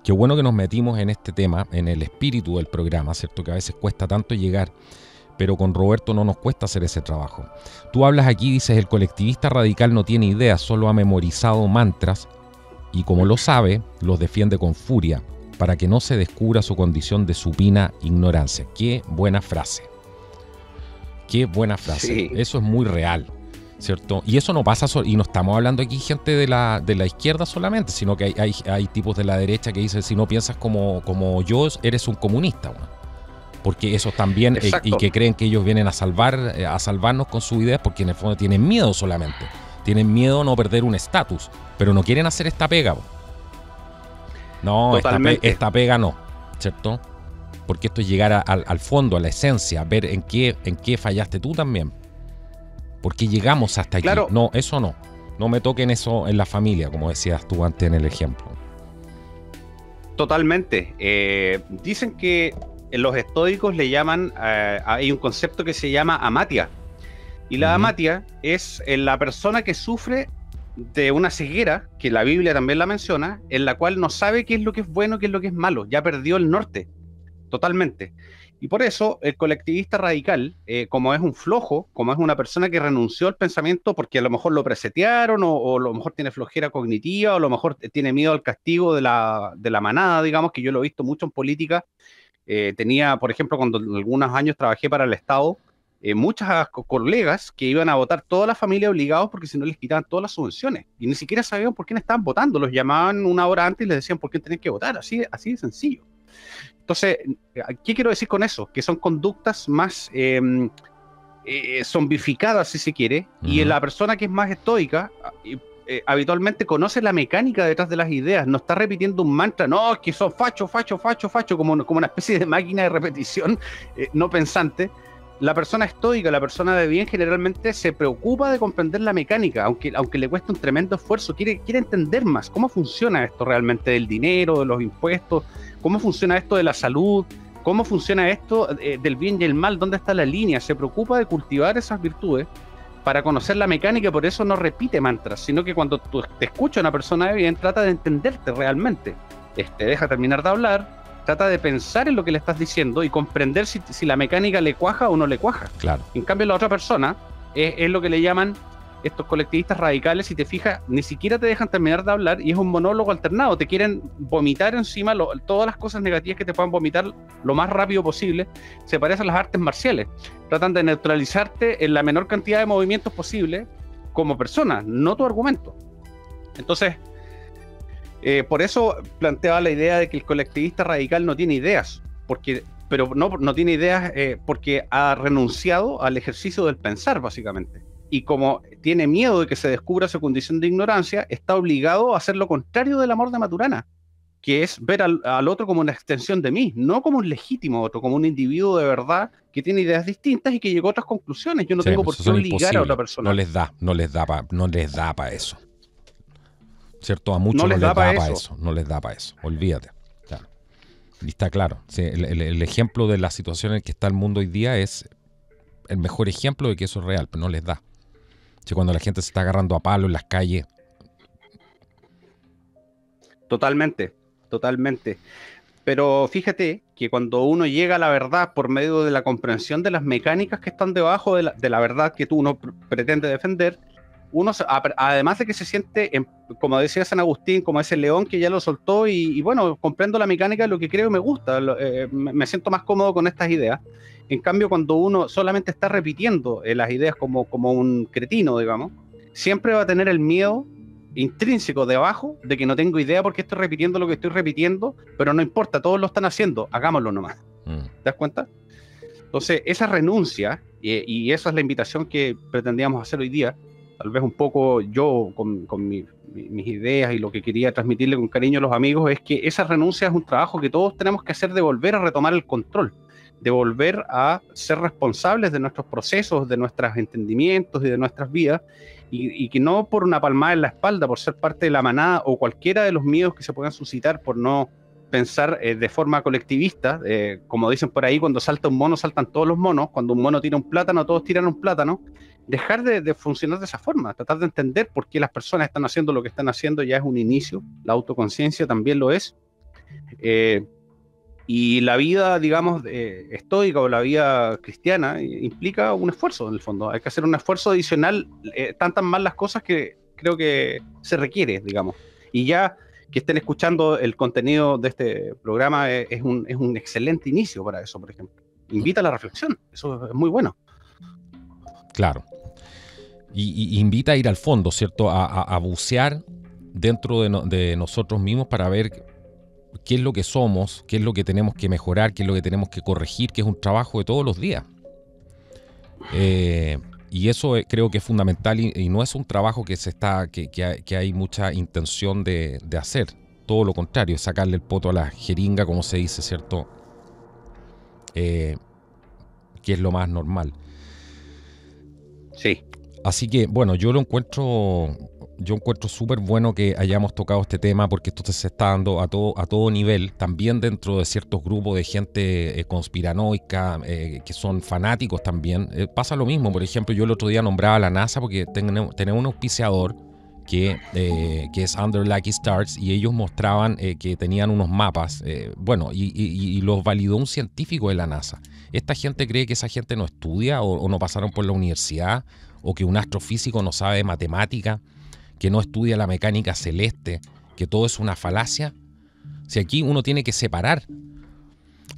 Qué bueno que nos metimos en este tema, en el espíritu del programa, ¿cierto? Que a veces cuesta tanto llegar, pero con Roberto no nos cuesta hacer ese trabajo. Tú hablas aquí, dices, el colectivista radical no tiene ideas, solo ha memorizado mantras y como lo sabe, los defiende con furia para que no se descubra su condición de supina ignorancia. Qué buena frase. Qué buena frase. Sí. Eso es muy real, ¿cierto? Y eso no pasa, y no estamos hablando aquí gente de la izquierda solamente, sino que hay tipos de la derecha que dicen, si no piensas como yo, eres un comunista, ¿no? Porque esos también, y que creen que ellos vienen a salvarnos con sus ideas, porque en el fondo tienen miedo solamente. Tienen miedo a no perder un estatus, pero no quieren hacer esta pega. No, esta pega no, ¿cierto? Porque esto es llegar al fondo, a la esencia, ver en qué fallaste tú también. Porque llegamos hasta aquí. Claro. No, eso no. No me toquen eso en la familia, como decías tú antes en el ejemplo.
Totalmente. Dicen que los estoicos le llaman, hay un concepto que se llama amatia. Y la amatia es la persona que sufre de una ceguera, que la Biblia también la menciona, en la cual no sabe qué es lo que es bueno, qué es lo que es malo. Ya perdió el norte, totalmente. Y por eso el colectivista radical, como es un flojo, como es una persona que renunció al pensamiento porque a lo mejor lo presetearon, o a lo mejor tiene flojera cognitiva, o a lo mejor tiene miedo al castigo de la manada, digamos, que yo lo he visto mucho en política. Tenía, por ejemplo, cuando algunos años trabajé para el Estado, muchas colegas que iban a votar toda la familia obligados porque si no les quitaban todas las subvenciones y ni siquiera sabían por quién estaban votando. Los llamaban una hora antes y les decían por quién tenían que votar, así de sencillo. Entonces, ¿qué quiero decir con eso? Que son conductas más zombificadas, si se quiere, y la persona que es más estoica habitualmente conoce la mecánica detrás de las ideas, no está repitiendo un mantra, no, es que son facho, como una especie de máquina de repetición no pensante, la persona estoica, la persona de bien, generalmente se preocupa de comprender la mecánica, aunque le cueste un tremendo esfuerzo, quiere entender más cómo funciona esto realmente del dinero, de los impuestos, cómo funciona esto de la salud, cómo funciona esto del bien y el mal, dónde está la línea. Se preocupa de cultivar esas virtudes para conocer la mecánica, y por eso no repite mantras, sino que cuando tú te escucha una persona de bien, trata de entenderte realmente. Deja terminar de hablar, trata de pensar en lo que le estás diciendo y comprender si la mecánica le cuaja o no le cuaja.
Claro.
En cambio, la otra persona es lo que le llaman estos colectivistas radicales. Si te fijas, ni siquiera te dejan terminar de hablar y es un monólogo alternado. Te quieren vomitar encima todas las cosas negativas que te puedan vomitar lo más rápido posible. Se parece a las artes marciales. Tratan de neutralizarte en la menor cantidad de movimientos posible como persona, no tu argumento. Entonces, por eso planteaba la idea de que el colectivista radical no tiene ideas, pero no tiene ideas porque ha renunciado al ejercicio del pensar, básicamente. Y como tiene miedo de que se descubra su condición de ignorancia, está obligado a hacer lo contrario del amor de Maturana, que es ver al otro como una extensión de mí, no como un legítimo otro, como un individuo de verdad que tiene ideas distintas y que llegó a otras conclusiones. Yo no tengo por qué obligar a otra persona.
No les da para eso. ¿Cierto? A muchos no les da para eso. No les da para eso. Olvídate. Claro. Y está claro. Sí, el ejemplo de la situación en que está el mundo hoy día es el mejor ejemplo de que eso es real, pero no les da. Sí, cuando la gente se está agarrando a palo en las calles.
Totalmente. Pero fíjate que cuando uno llega a la verdad por medio de la comprensión de las mecánicas que están debajo de la verdad que uno pretende defender, uno, además de que se siente, como decía San Agustín, como ese león que ya lo soltó y bueno, comprendo la mecánica de lo que creo y me gusta, me siento más cómodo con estas ideas. En cambio, cuando uno solamente está repitiendo las ideas como un cretino, digamos, siempre va a tener el miedo intrínseco debajo de que no tengo idea porque estoy repitiendo lo que estoy repitiendo, pero no importa, todos lo están haciendo, hagámoslo nomás. ¿Te das cuenta? Entonces, esa renuncia, y esa es la invitación que pretendíamos hacer hoy día, tal vez un poco yo con mis ideas y lo que quería transmitirle con cariño a los amigos, es que esa renuncia es un trabajo que todos tenemos que hacer, de volver a retomar el control, de volver a ser responsables de nuestros procesos, de nuestros entendimientos y de nuestras vidas, y que no por una palmada en la espalda, por ser parte de la manada o cualquiera de los miedos que se puedan suscitar por no pensar de forma colectivista, como dicen por ahí, cuando salta un mono saltan todos los monos, cuando un mono tira un plátano todos tiran un plátano. Dejar de funcionar de esa forma, tratar de entender por qué las personas están haciendo lo que están haciendo ya es un inicio, la autoconciencia también lo es, y la vida, digamos, estoica o la vida cristiana implica un esfuerzo, en el fondo, hay que hacer un esfuerzo adicional, tan mal las cosas que creo que se requiere, digamos, y ya que estén escuchando el contenido de este programa es un excelente inicio para eso, por ejemplo, invita a la reflexión, eso es muy bueno.
Claro. Y invita a ir al fondo, ¿cierto? A bucear dentro de nosotros mismos para ver qué es lo que somos, qué es lo que tenemos que mejorar, qué es lo que tenemos que corregir, que es un trabajo de todos los días. Y eso creo que es fundamental y no es un trabajo que hay mucha intención de hacer. Todo lo contrario, sacarle el poto a la jeringa, como se dice, ¿cierto? Que es lo más normal.
Sí.
Así que, bueno, yo encuentro súper bueno que hayamos tocado este tema, porque esto se está dando a todo nivel, también dentro de ciertos grupos de gente conspiranoica, que son fanáticos también. Pasa lo mismo, por ejemplo, yo el otro día nombraba a la NASA porque tenemos un auspiciador que es Under Lucky Stars, y ellos mostraban que tenían unos mapas, y los validó un científico de la NASA. Esta gente cree que esa gente no estudia o no pasaron por la universidad, o que un astrofísico no sabe de matemática, que no estudia la mecánica celeste, que todo es una falacia. Si aquí uno tiene que separar.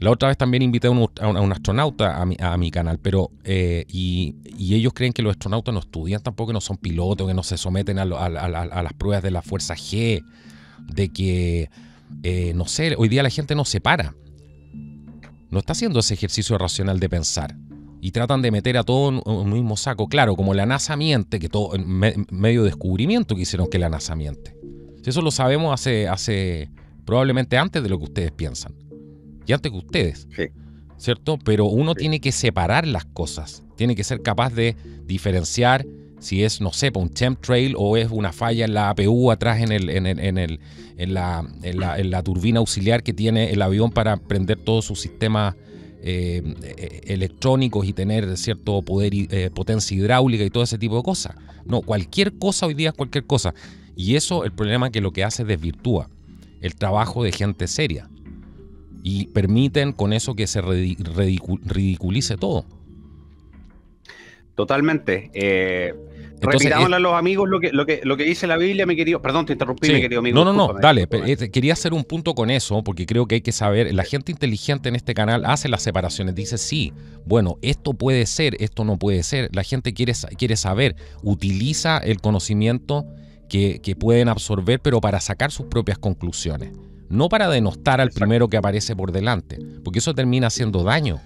La otra vez también invité a un astronauta a mi canal, pero y ellos creen que los astronautas no estudian tampoco, que no son pilotos, que no se someten a las pruebas de la fuerza G, de que, no sé, hoy día la gente no se para. No está haciendo ese ejercicio racional de pensar. Y tratan de meter a todo en un mismo saco. Claro, como la NASA miente, que todo medio descubrimiento que hicieron que la NASA miente. Eso lo sabemos hace probablemente antes de lo que ustedes piensan. Y antes que ustedes.
Sí.
¿cierto? Pero uno tiene que separar las cosas, tiene que ser capaz de diferenciar si es, no sé, un chemtrail o es una falla en la APU atrás en la turbina auxiliar que tiene el avión para prender todos sus sistemas electrónicos y tener cierto poder, potencia hidráulica y todo ese tipo de cosas. No, cualquier cosa hoy día es cualquier cosa. Y eso, el problema es que lo que hace es desvirtúa el trabajo de gente seria. Y permiten con eso que se ridiculice todo.
Totalmente. Repitámosle a los amigos lo que dice la Biblia, mi querido. Perdón, te interrumpí,
sí.
Mi querido amigo.
No, dale. Quería hacer un punto con eso, porque creo que hay que saber. La gente inteligente en este canal hace las separaciones. Dice, sí, bueno, esto puede ser, esto no puede ser. La gente quiere saber. Utiliza el conocimiento que pueden absorber, pero para sacar sus propias conclusiones. No para denostar al primero que aparece por delante, porque eso termina haciendo daño.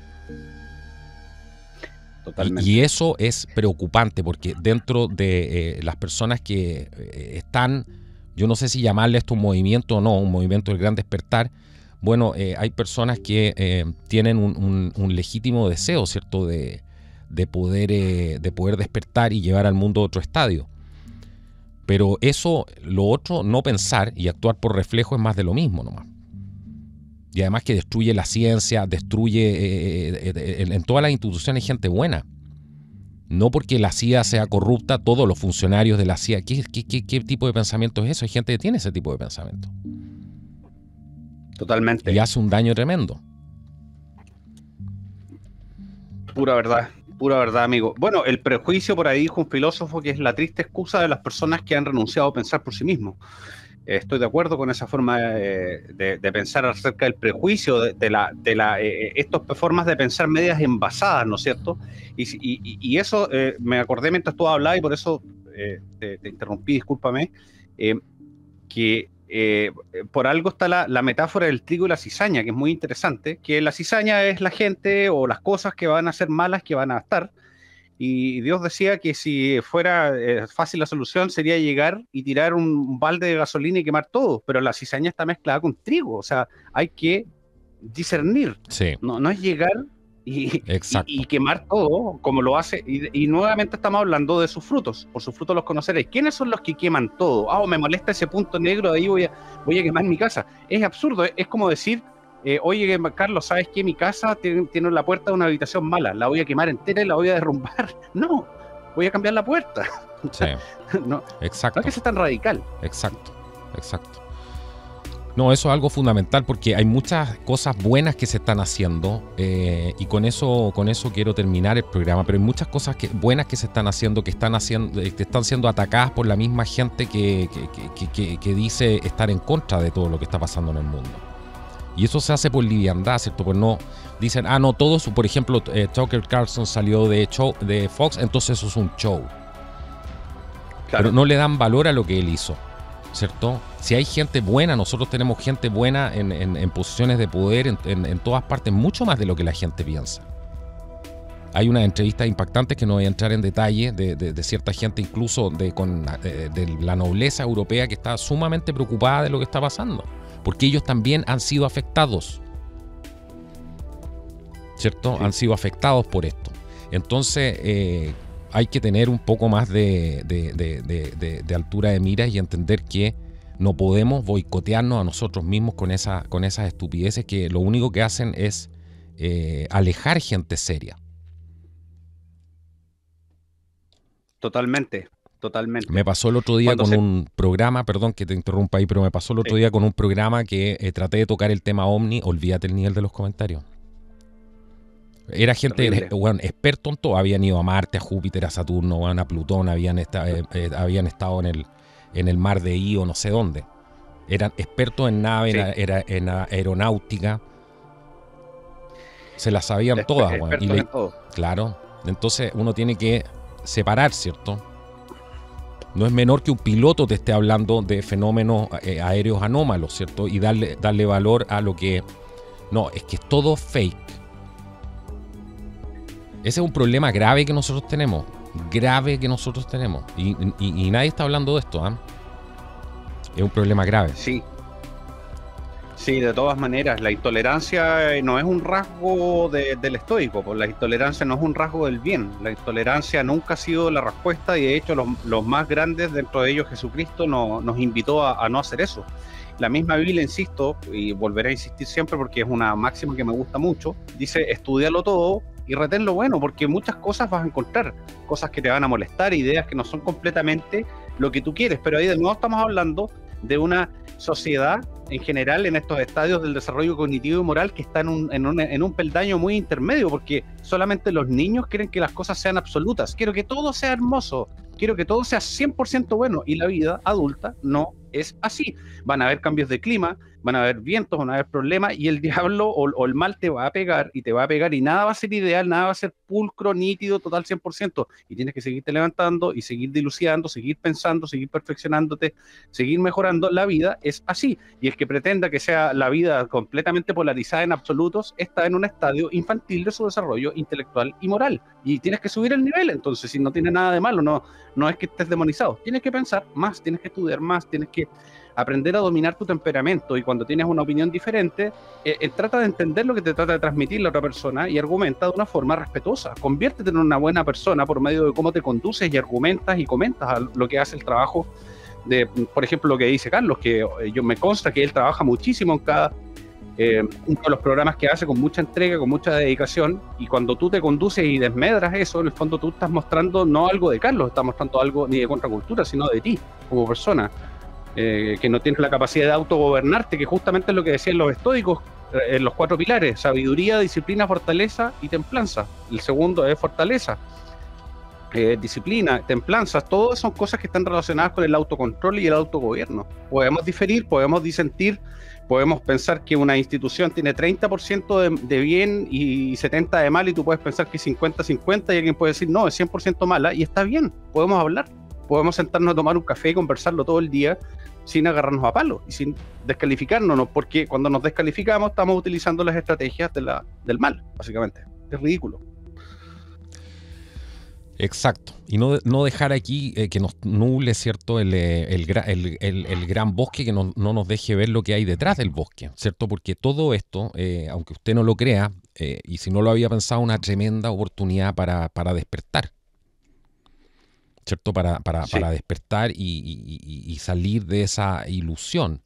Totalmente.
Y eso es preocupante, porque dentro de las personas que están, yo no sé si llamarle esto un movimiento o no, un movimiento del gran despertar, bueno, hay personas que tienen un legítimo deseo, ¿cierto?, de poder despertar y llevar al mundo a otro estadio. Pero eso, lo otro, no pensar y actuar por reflejo es más de lo mismo nomás. Y además que destruye la ciencia, destruye en todas las instituciones gente buena. No porque la CIA sea corrupta, todos los funcionarios de la CIA. ¿Qué tipo de pensamiento es eso? Hay gente que tiene ese tipo de pensamiento.
Totalmente.
Y hace un daño tremendo.
Pura verdad, amigo. Bueno, el prejuicio, por ahí dijo un filósofo, que es la triste excusa de las personas que han renunciado a pensar por sí mismos. Estoy de acuerdo con esa forma de pensar acerca del prejuicio, estas formas de pensar medias envasadas, ¿no es cierto? Y eso me acordé mientras tú hablabas, y por eso te interrumpí, discúlpame, que por algo está la metáfora del trigo y la cizaña, que es muy interesante, que la cizaña es la gente o las cosas que van a ser malas, que van a estar. Y Dios decía que si fuera fácil la solución sería llegar y tirar un balde de gasolina y quemar todo, pero la cizaña está mezclada con trigo, o sea, hay que discernir.
Sí.
No es llegar y quemar todo como lo hace, y nuevamente estamos hablando de sus frutos. Por sus frutos los conoceréis. ¿Quiénes son los que queman todo? Me molesta ese punto negro, de ahí voy a quemar mi casa. Es absurdo, es como decir, oye, Carlos, ¿sabes qué? Mi casa tiene la puerta de una habitación mala, la voy a quemar entera y la voy a derrumbar. No, voy a cambiar la puerta.
Sí.
No,
exacto.
No es que sea tan radical.
Exacto. No, eso es algo fundamental, porque hay muchas cosas buenas que se están haciendo, y con eso quiero terminar el programa, pero hay muchas cosas buenas que se están haciendo, que están siendo atacadas por la misma gente que dice estar en contra de todo lo que está pasando en el mundo. Y eso se hace por liviandad, ¿cierto? Pues no dicen, no, todos, por ejemplo, Tucker Carlson salió de Fox, entonces eso es un show. Claro. Pero no le dan valor a lo que él hizo, ¿cierto? Si hay gente buena, nosotros tenemos gente buena en posiciones de poder en todas partes, mucho más de lo que la gente piensa. Hay unas entrevistas impactantes que no voy a entrar en detalle de cierta gente, incluso de la nobleza europea, que está sumamente preocupada de lo que está pasando, porque ellos también han sido afectados, ¿cierto? Sí. Han sido afectados por esto. Entonces hay que tener un poco más de altura de miras y entender que no podemos boicotearnos a nosotros mismos con esas estupideces que lo único que hacen es alejar gente seria.
Totalmente.
Me pasó el otro día con un programa, perdón que te interrumpa ahí, pero me pasó el otro día con un programa que traté de tocar el tema OVNI. Olvídate el nivel de los comentarios. Era gente experto en todo. Habían ido a Marte, a Júpiter, a Saturno, a Plutón, habían estado en el mar de Io, no sé dónde. Eran expertos en naves, en aeronáutica. Se las sabían todas. Claro. Entonces uno tiene que separar, ¿cierto? No es menor que un piloto te esté hablando de fenómenos aéreos anómalos, ¿cierto? Y darle valor a lo que... No, es que es todo fake. Ese es un problema grave que nosotros tenemos. Y nadie está hablando de esto, ¿eh? Es un problema grave.
Sí, Sí, de todas maneras, la intolerancia no es un rasgo del estoico, pues la intolerancia no es un rasgo del bien. La intolerancia nunca ha sido la respuesta y de hecho los más grandes, dentro de ellos Jesucristo, nos invitó a no hacer eso. La misma Biblia, insisto, y volveré a insistir siempre porque es una máxima que me gusta mucho, dice, estudialo todo y retén lo bueno, porque muchas cosas vas a encontrar, cosas que te van a molestar, ideas que no son completamente lo que tú quieres, pero ahí de nuevo estamos hablando de una sociedad en general en estos estadios del desarrollo cognitivo y moral que está en un peldaño muy intermedio, porque solamente los niños quieren que las cosas sean absolutas. Quiero que todo sea hermoso, quiero que todo sea 100% bueno, y la vida adulta no es así. Van a haber cambios de clima, van a haber vientos, van a haber problemas, y el diablo o el mal te va a pegar, y te va a pegar, y nada va a ser ideal, nada va a ser pulcro, nítido, total 100%, y tienes que seguirte levantando y seguir dilucidando, seguir pensando, seguir perfeccionándote, seguir mejorando. La vida es así, y el que pretenda que sea la vida completamente polarizada en absolutos está en un estadio infantil de su desarrollo intelectual y moral, y tienes que subir el nivel. Entonces, si no tiene nada de malo, no es que estés demonizado, tienes que pensar más, tienes que estudiar más, tienes que aprender a dominar tu temperamento, y cuando tienes una opinión diferente, trata de entender lo que te trata de transmitir la otra persona y argumenta de una forma respetuosa. Conviértete en una buena persona por medio de cómo te conduces y argumentas y comentas lo que hace el trabajo de, por ejemplo, lo que dice Carlos, que yo me consta que él trabaja muchísimo en cada uno de los programas que hace, con mucha entrega, con mucha dedicación, y cuando tú te conduces y desmedras eso, en el fondo tú estás mostrando no algo de Carlos, estás mostrando algo ni de contracultura, sino de ti como persona, que no tienes la capacidad de autogobernarte, que justamente es lo que decían los estoicos en los 4 pilares: sabiduría, disciplina, fortaleza y templanza. El segundo es fortaleza, disciplina, templanza. Todas son cosas que están relacionadas con el autocontrol y el autogobierno. Podemos diferir, podemos disentir, podemos pensar que una institución tiene 30% de bien y 70% de mal, y tú puedes pensar que es 50-50, y alguien puede decir no, es 100% mala, y está bien, podemos hablar, podemos sentarnos a tomar un café y conversarlo todo el día sin agarrarnos a palos y sin descalificarnos, porque cuando nos descalificamos estamos utilizando las estrategias del mal, básicamente. Es ridículo.
Exacto. Y no dejar aquí que nos nuble, ¿cierto?, el gran bosque, que no nos deje ver lo que hay detrás del bosque, ¿cierto? Porque todo esto, aunque usted no lo crea, y si no lo había pensado, una tremenda oportunidad para despertar, ¿cierto? Para despertar y salir de esa ilusión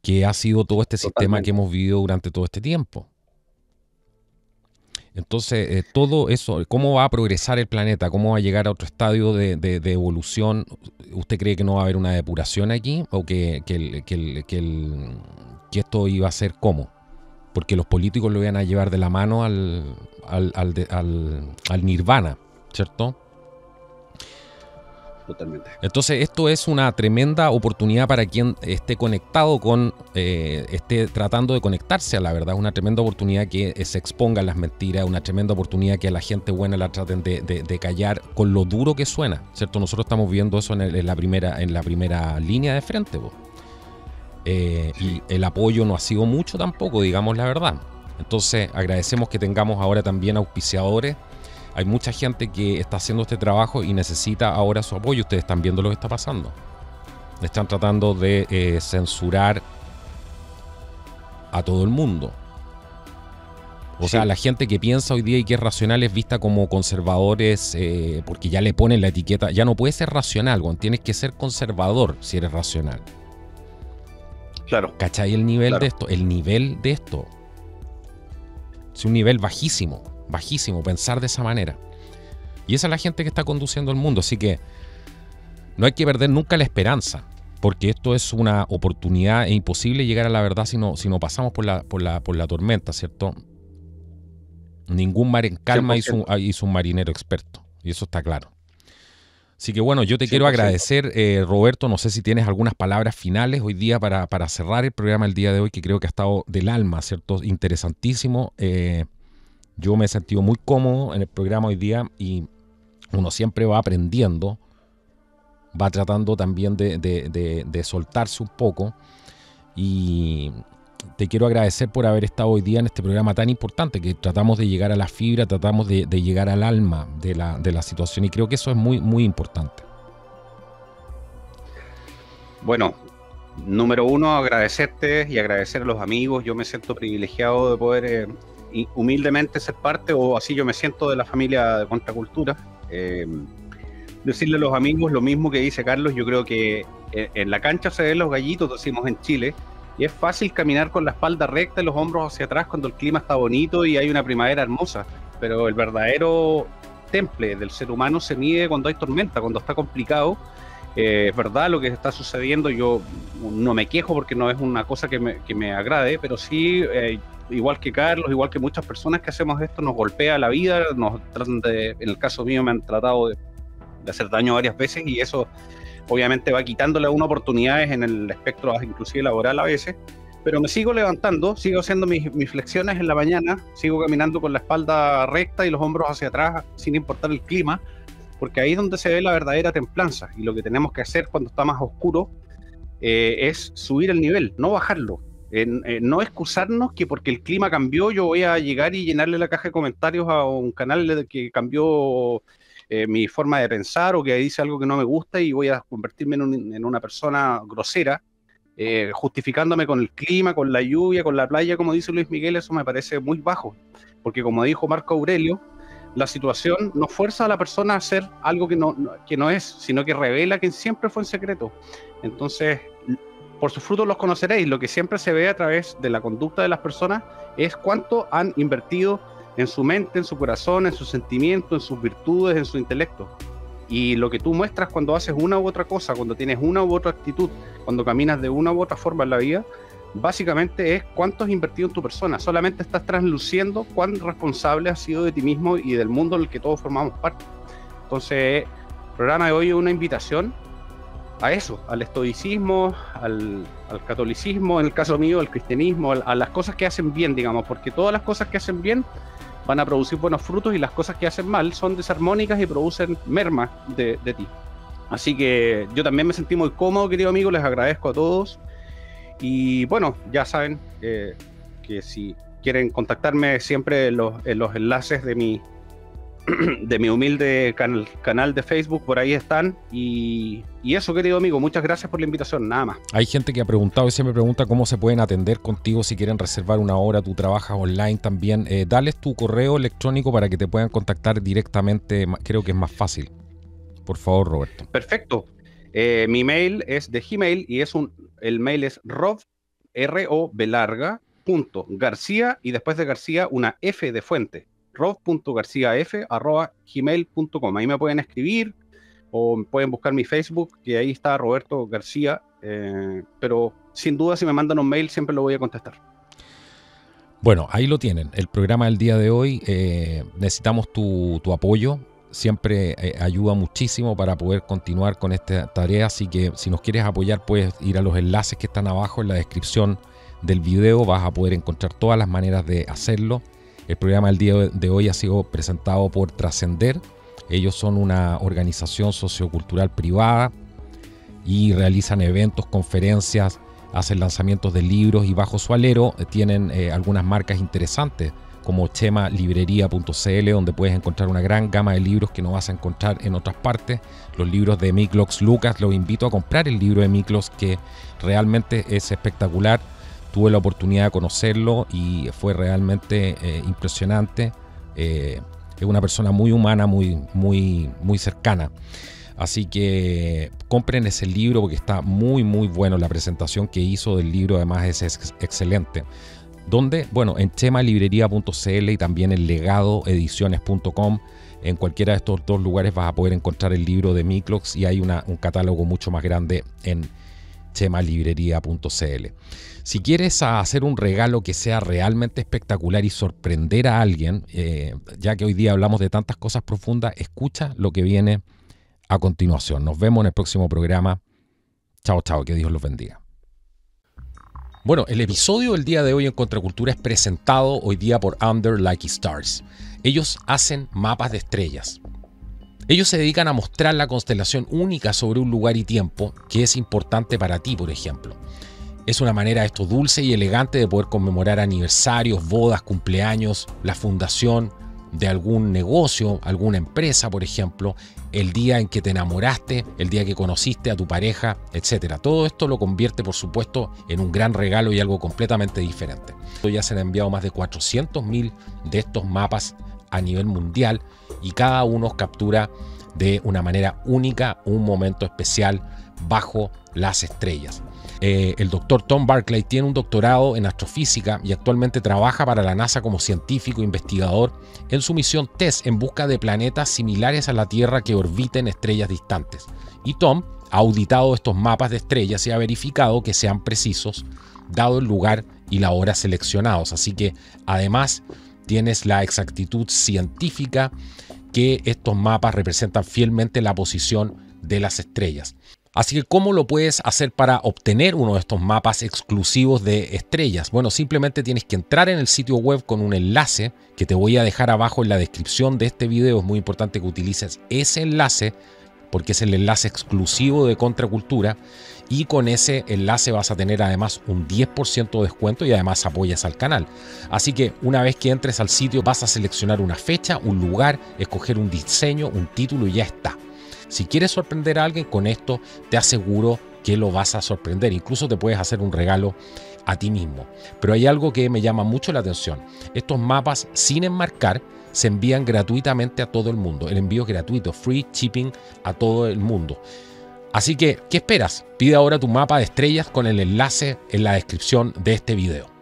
que ha sido todo este sistema que hemos vivido durante todo este tiempo. Entonces, todo eso, ¿cómo va a progresar el planeta? ¿Cómo va a llegar a otro estadio de evolución? ¿Usted cree que no va a haber una depuración aquí? ¿O que esto iba a ser cómo? Porque los políticos lo iban a llevar de la mano al nirvana, ¿cierto?
Totalmente.
Entonces, esto es una tremenda oportunidad para quien esté conectado esté tratando de conectarse a la verdad. Una tremenda oportunidad que se expongan las mentiras, una tremenda oportunidad que a la gente buena la traten de callar con lo duro que suena, ¿cierto? Nosotros estamos viendo eso en la primera línea de frente, y el apoyo no ha sido mucho tampoco, digamos la verdad. Entonces, agradecemos que tengamos ahora también auspiciadores. Hay mucha gente que está haciendo este trabajo y necesita ahora su apoyo. Ustedes están viendo lo que está pasando. Están tratando de censurar a todo el mundo. O sea, la gente que piensa hoy día y que es racional es vista como conservadores, porque ya le ponen la etiqueta. Ya no puedes ser racional, tienes que ser conservador si eres racional.
Claro.
¿Cachai el nivel de esto? El nivel de esto es un nivel bajísimo, pensar de esa manera. Y esa es la gente que está conduciendo el mundo. Así que no hay que perder nunca la esperanza, porque esto es una oportunidad. Es imposible llegar a la verdad si no pasamos por la tormenta, ¿cierto? Ningún mar en calma hizo un marinero experto, y eso está claro. Así que bueno, yo te 100%. Quiero agradecer, Roberto. No sé si tienes algunas palabras finales hoy día para cerrar el programa el día de hoy, que creo que ha estado del alma, ¿cierto? Interesantísimo. Yo me he sentido muy cómodo en el programa hoy día, y uno siempre va aprendiendo, va tratando también de soltarse un poco, y te quiero agradecer por haber estado hoy día en este programa tan importante, que tratamos de llegar a la fibra, tratamos de llegar al alma de la situación, y creo que eso es muy, muy importante.
Bueno, Número uno, agradecerte y agradecer a los amigos. Yo me siento privilegiado de poder humildemente ser parte, o así yo me siento, de la familia de Contracultura. Decirle a los amigos lo mismo que dice Carlos. Yo creo que en la cancha se ven los gallitos, decimos en Chile, y es fácil caminar con la espalda recta y los hombros hacia atrás cuando el clima está bonito y hay una primavera hermosa, pero el verdadero temple del ser humano se mide cuando hay tormenta, cuando está complicado. Es verdad lo que está sucediendo. Yo no me quejo porque no es una cosa que me agrade, pero sí, igual que Carlos, igual que muchas personas que hacemos esto, nos golpea la vida, nos tratan en el caso mío me han tratado de hacer daño varias veces, y eso obviamente va quitándole a uno oportunidades en el espectro inclusive laboral a veces, pero me sigo levantando, sigo haciendo mis flexiones en la mañana, sigo caminando con la espalda recta y los hombros hacia atrás sin importar el clima, porque ahí es donde se ve la verdadera templanza, y lo que tenemos que hacer cuando está más oscuro es subir el nivel, no bajarlo. No excusarnos que porque el clima cambió yo voy a llegar y llenarle la caja de comentarios a un canal que cambió mi forma de pensar, o que dice algo que no me gusta, y voy a convertirme en una persona grosera, justificándome con el clima, con la lluvia, con la playa, como dice Luis Miguel. Eso me parece muy bajo, porque como dijo Marco Aurelio, la situación no fuerza a la persona a hacer algo que no es, sino que revela que siempre fue en secreto. Entonces, por sus frutos los conoceréis. Lo que siempre se ve a través de la conducta de las personas es cuánto han invertido en su mente, en su corazón, en sus sentimientos, en sus virtudes, en su intelecto. Y lo que tú muestras cuando haces una u otra cosa, cuando tienes una u otra actitud, cuando caminas de una u otra forma en la vida, básicamente es cuánto has invertido en tu persona. Solamente estás trasluciendo cuán responsable has sido de ti mismo y del mundo en el que todos formamos parte. Entonces, el programa de hoy es una invitación a eso, al estoicismo, al catolicismo, en el caso mío, al cristianismo, a las cosas que hacen bien, digamos, porque todas las cosas que hacen bien van a producir buenos frutos, y las cosas que hacen mal son desarmónicas y producen merma de ti. Así que yo también me sentí muy cómodo, querido amigo, les agradezco a todos. Y bueno, ya saben que si quieren contactarme, siempre en los enlaces de mi humilde canal de Facebook, por ahí están. Y eso, querido amigo, muchas gracias por la invitación, nada más.
Hay gente que ha preguntado y siempre pregunta cómo se pueden atender contigo si quieren reservar una hora. Tú trabajas online también. Dales tu correo electrónico para que te puedan contactar directamente. Creo que es más fácil. Por favor, Roberto.
Perfecto. Mi mail es de Gmail, y el mail es rob.garcia, y después de García una F de fuente, rob.garciaf@gmail.com. Ahí me pueden escribir o pueden buscar mi Facebook, que ahí está Roberto García, pero sin duda si me mandan un mail siempre lo voy a contestar.
Bueno, ahí lo tienen. El programa del día de hoy, necesitamos tu apoyo. Siempre ayuda muchísimo para poder continuar con esta tarea, así que si nos quieres apoyar puedes ir a los enlaces que están abajo en la descripción del video. Vas a poder encontrar todas las maneras de hacerlo. El programa del día de hoy ha sido presentado por Trascender. Ellos son una organización sociocultural privada y realizan eventos, conferencias, hacen lanzamientos de libros, y bajo su alero tienen algunas marcas interesantes como chemalibrería.cl, donde puedes encontrar una gran gama de libros que no vas a encontrar en otras partes. Los libros de Miklos Lucas, los invito a comprar el libro de Miklos, que realmente es espectacular. Tuve la oportunidad de conocerlo y fue realmente impresionante. Es una persona muy humana, muy cercana. Así que compren ese libro porque está muy bueno. La presentación que hizo del libro además es excelente. Donde, bueno, en chemalibrería.cl y también en legadoediciones.com, en cualquiera de estos dos lugares vas a poder encontrar el libro de Miklos, y hay un catálogo mucho más grande en chemalibrería.cl. Si quieres hacer un regalo que sea realmente espectacular y sorprender a alguien, ya que hoy día hablamos de tantas cosas profundas, escucha lo que viene a continuación. Nos vemos en el próximo programa. Chao, que Dios los bendiga. Bueno, el episodio del día de hoy en Contracultura es presentado hoy día por Under Like Stars. Ellos hacen mapas de estrellas. Ellos se dedican a mostrar la constelación única sobre un lugar y tiempo que es importante para ti, por ejemplo. Es una manera esto dulce y elegante de poder conmemorar aniversarios, bodas, cumpleaños, la fundación, de algún negocio, alguna empresa, por ejemplo, el día en que te enamoraste, el día que conociste a tu pareja, etcétera. Todo esto lo convierte, por supuesto, en un gran regalo y algo completamente diferente. Ya se han enviado más de 400.000 de estos mapas a nivel mundial y cada uno captura de una manera única un momento especial bajo las estrellas. El doctor Tom Barclay tiene un doctorado en astrofísica y actualmente trabaja para la NASA como científico investigador en su misión TESS en busca de planetas similares a la Tierra que orbiten estrellas distantes. Y Tom ha auditado estos mapas de estrellas y ha verificado que sean precisos dado el lugar y la hora seleccionados. Así que además tienes la exactitud científica que estos mapas representan fielmente la posición de las estrellas. Así que, ¿cómo lo puedes hacer para obtener uno de estos mapas exclusivos de estrellas? Bueno, simplemente tienes que entrar en el sitio web con un enlace que te voy a dejar abajo en la descripción de este video. Es muy importante que utilices ese enlace porque es el enlace exclusivo de Contracultura y con ese enlace vas a tener además un 10% de descuento y además apoyas al canal. Así que una vez que entres al sitio vas a seleccionar una fecha, un lugar, escoger un diseño, un título y ya está. Si quieres sorprender a alguien con esto, te aseguro que lo vas a sorprender. Incluso te puedes hacer un regalo a ti mismo. Pero hay algo que me llama mucho la atención. Estos mapas sin enmarcar se envían gratuitamente a todo el mundo. El envío es gratuito, free shipping a todo el mundo. Así que, ¿qué esperas? Pide ahora tu mapa de estrellas con el enlace en la descripción de este video.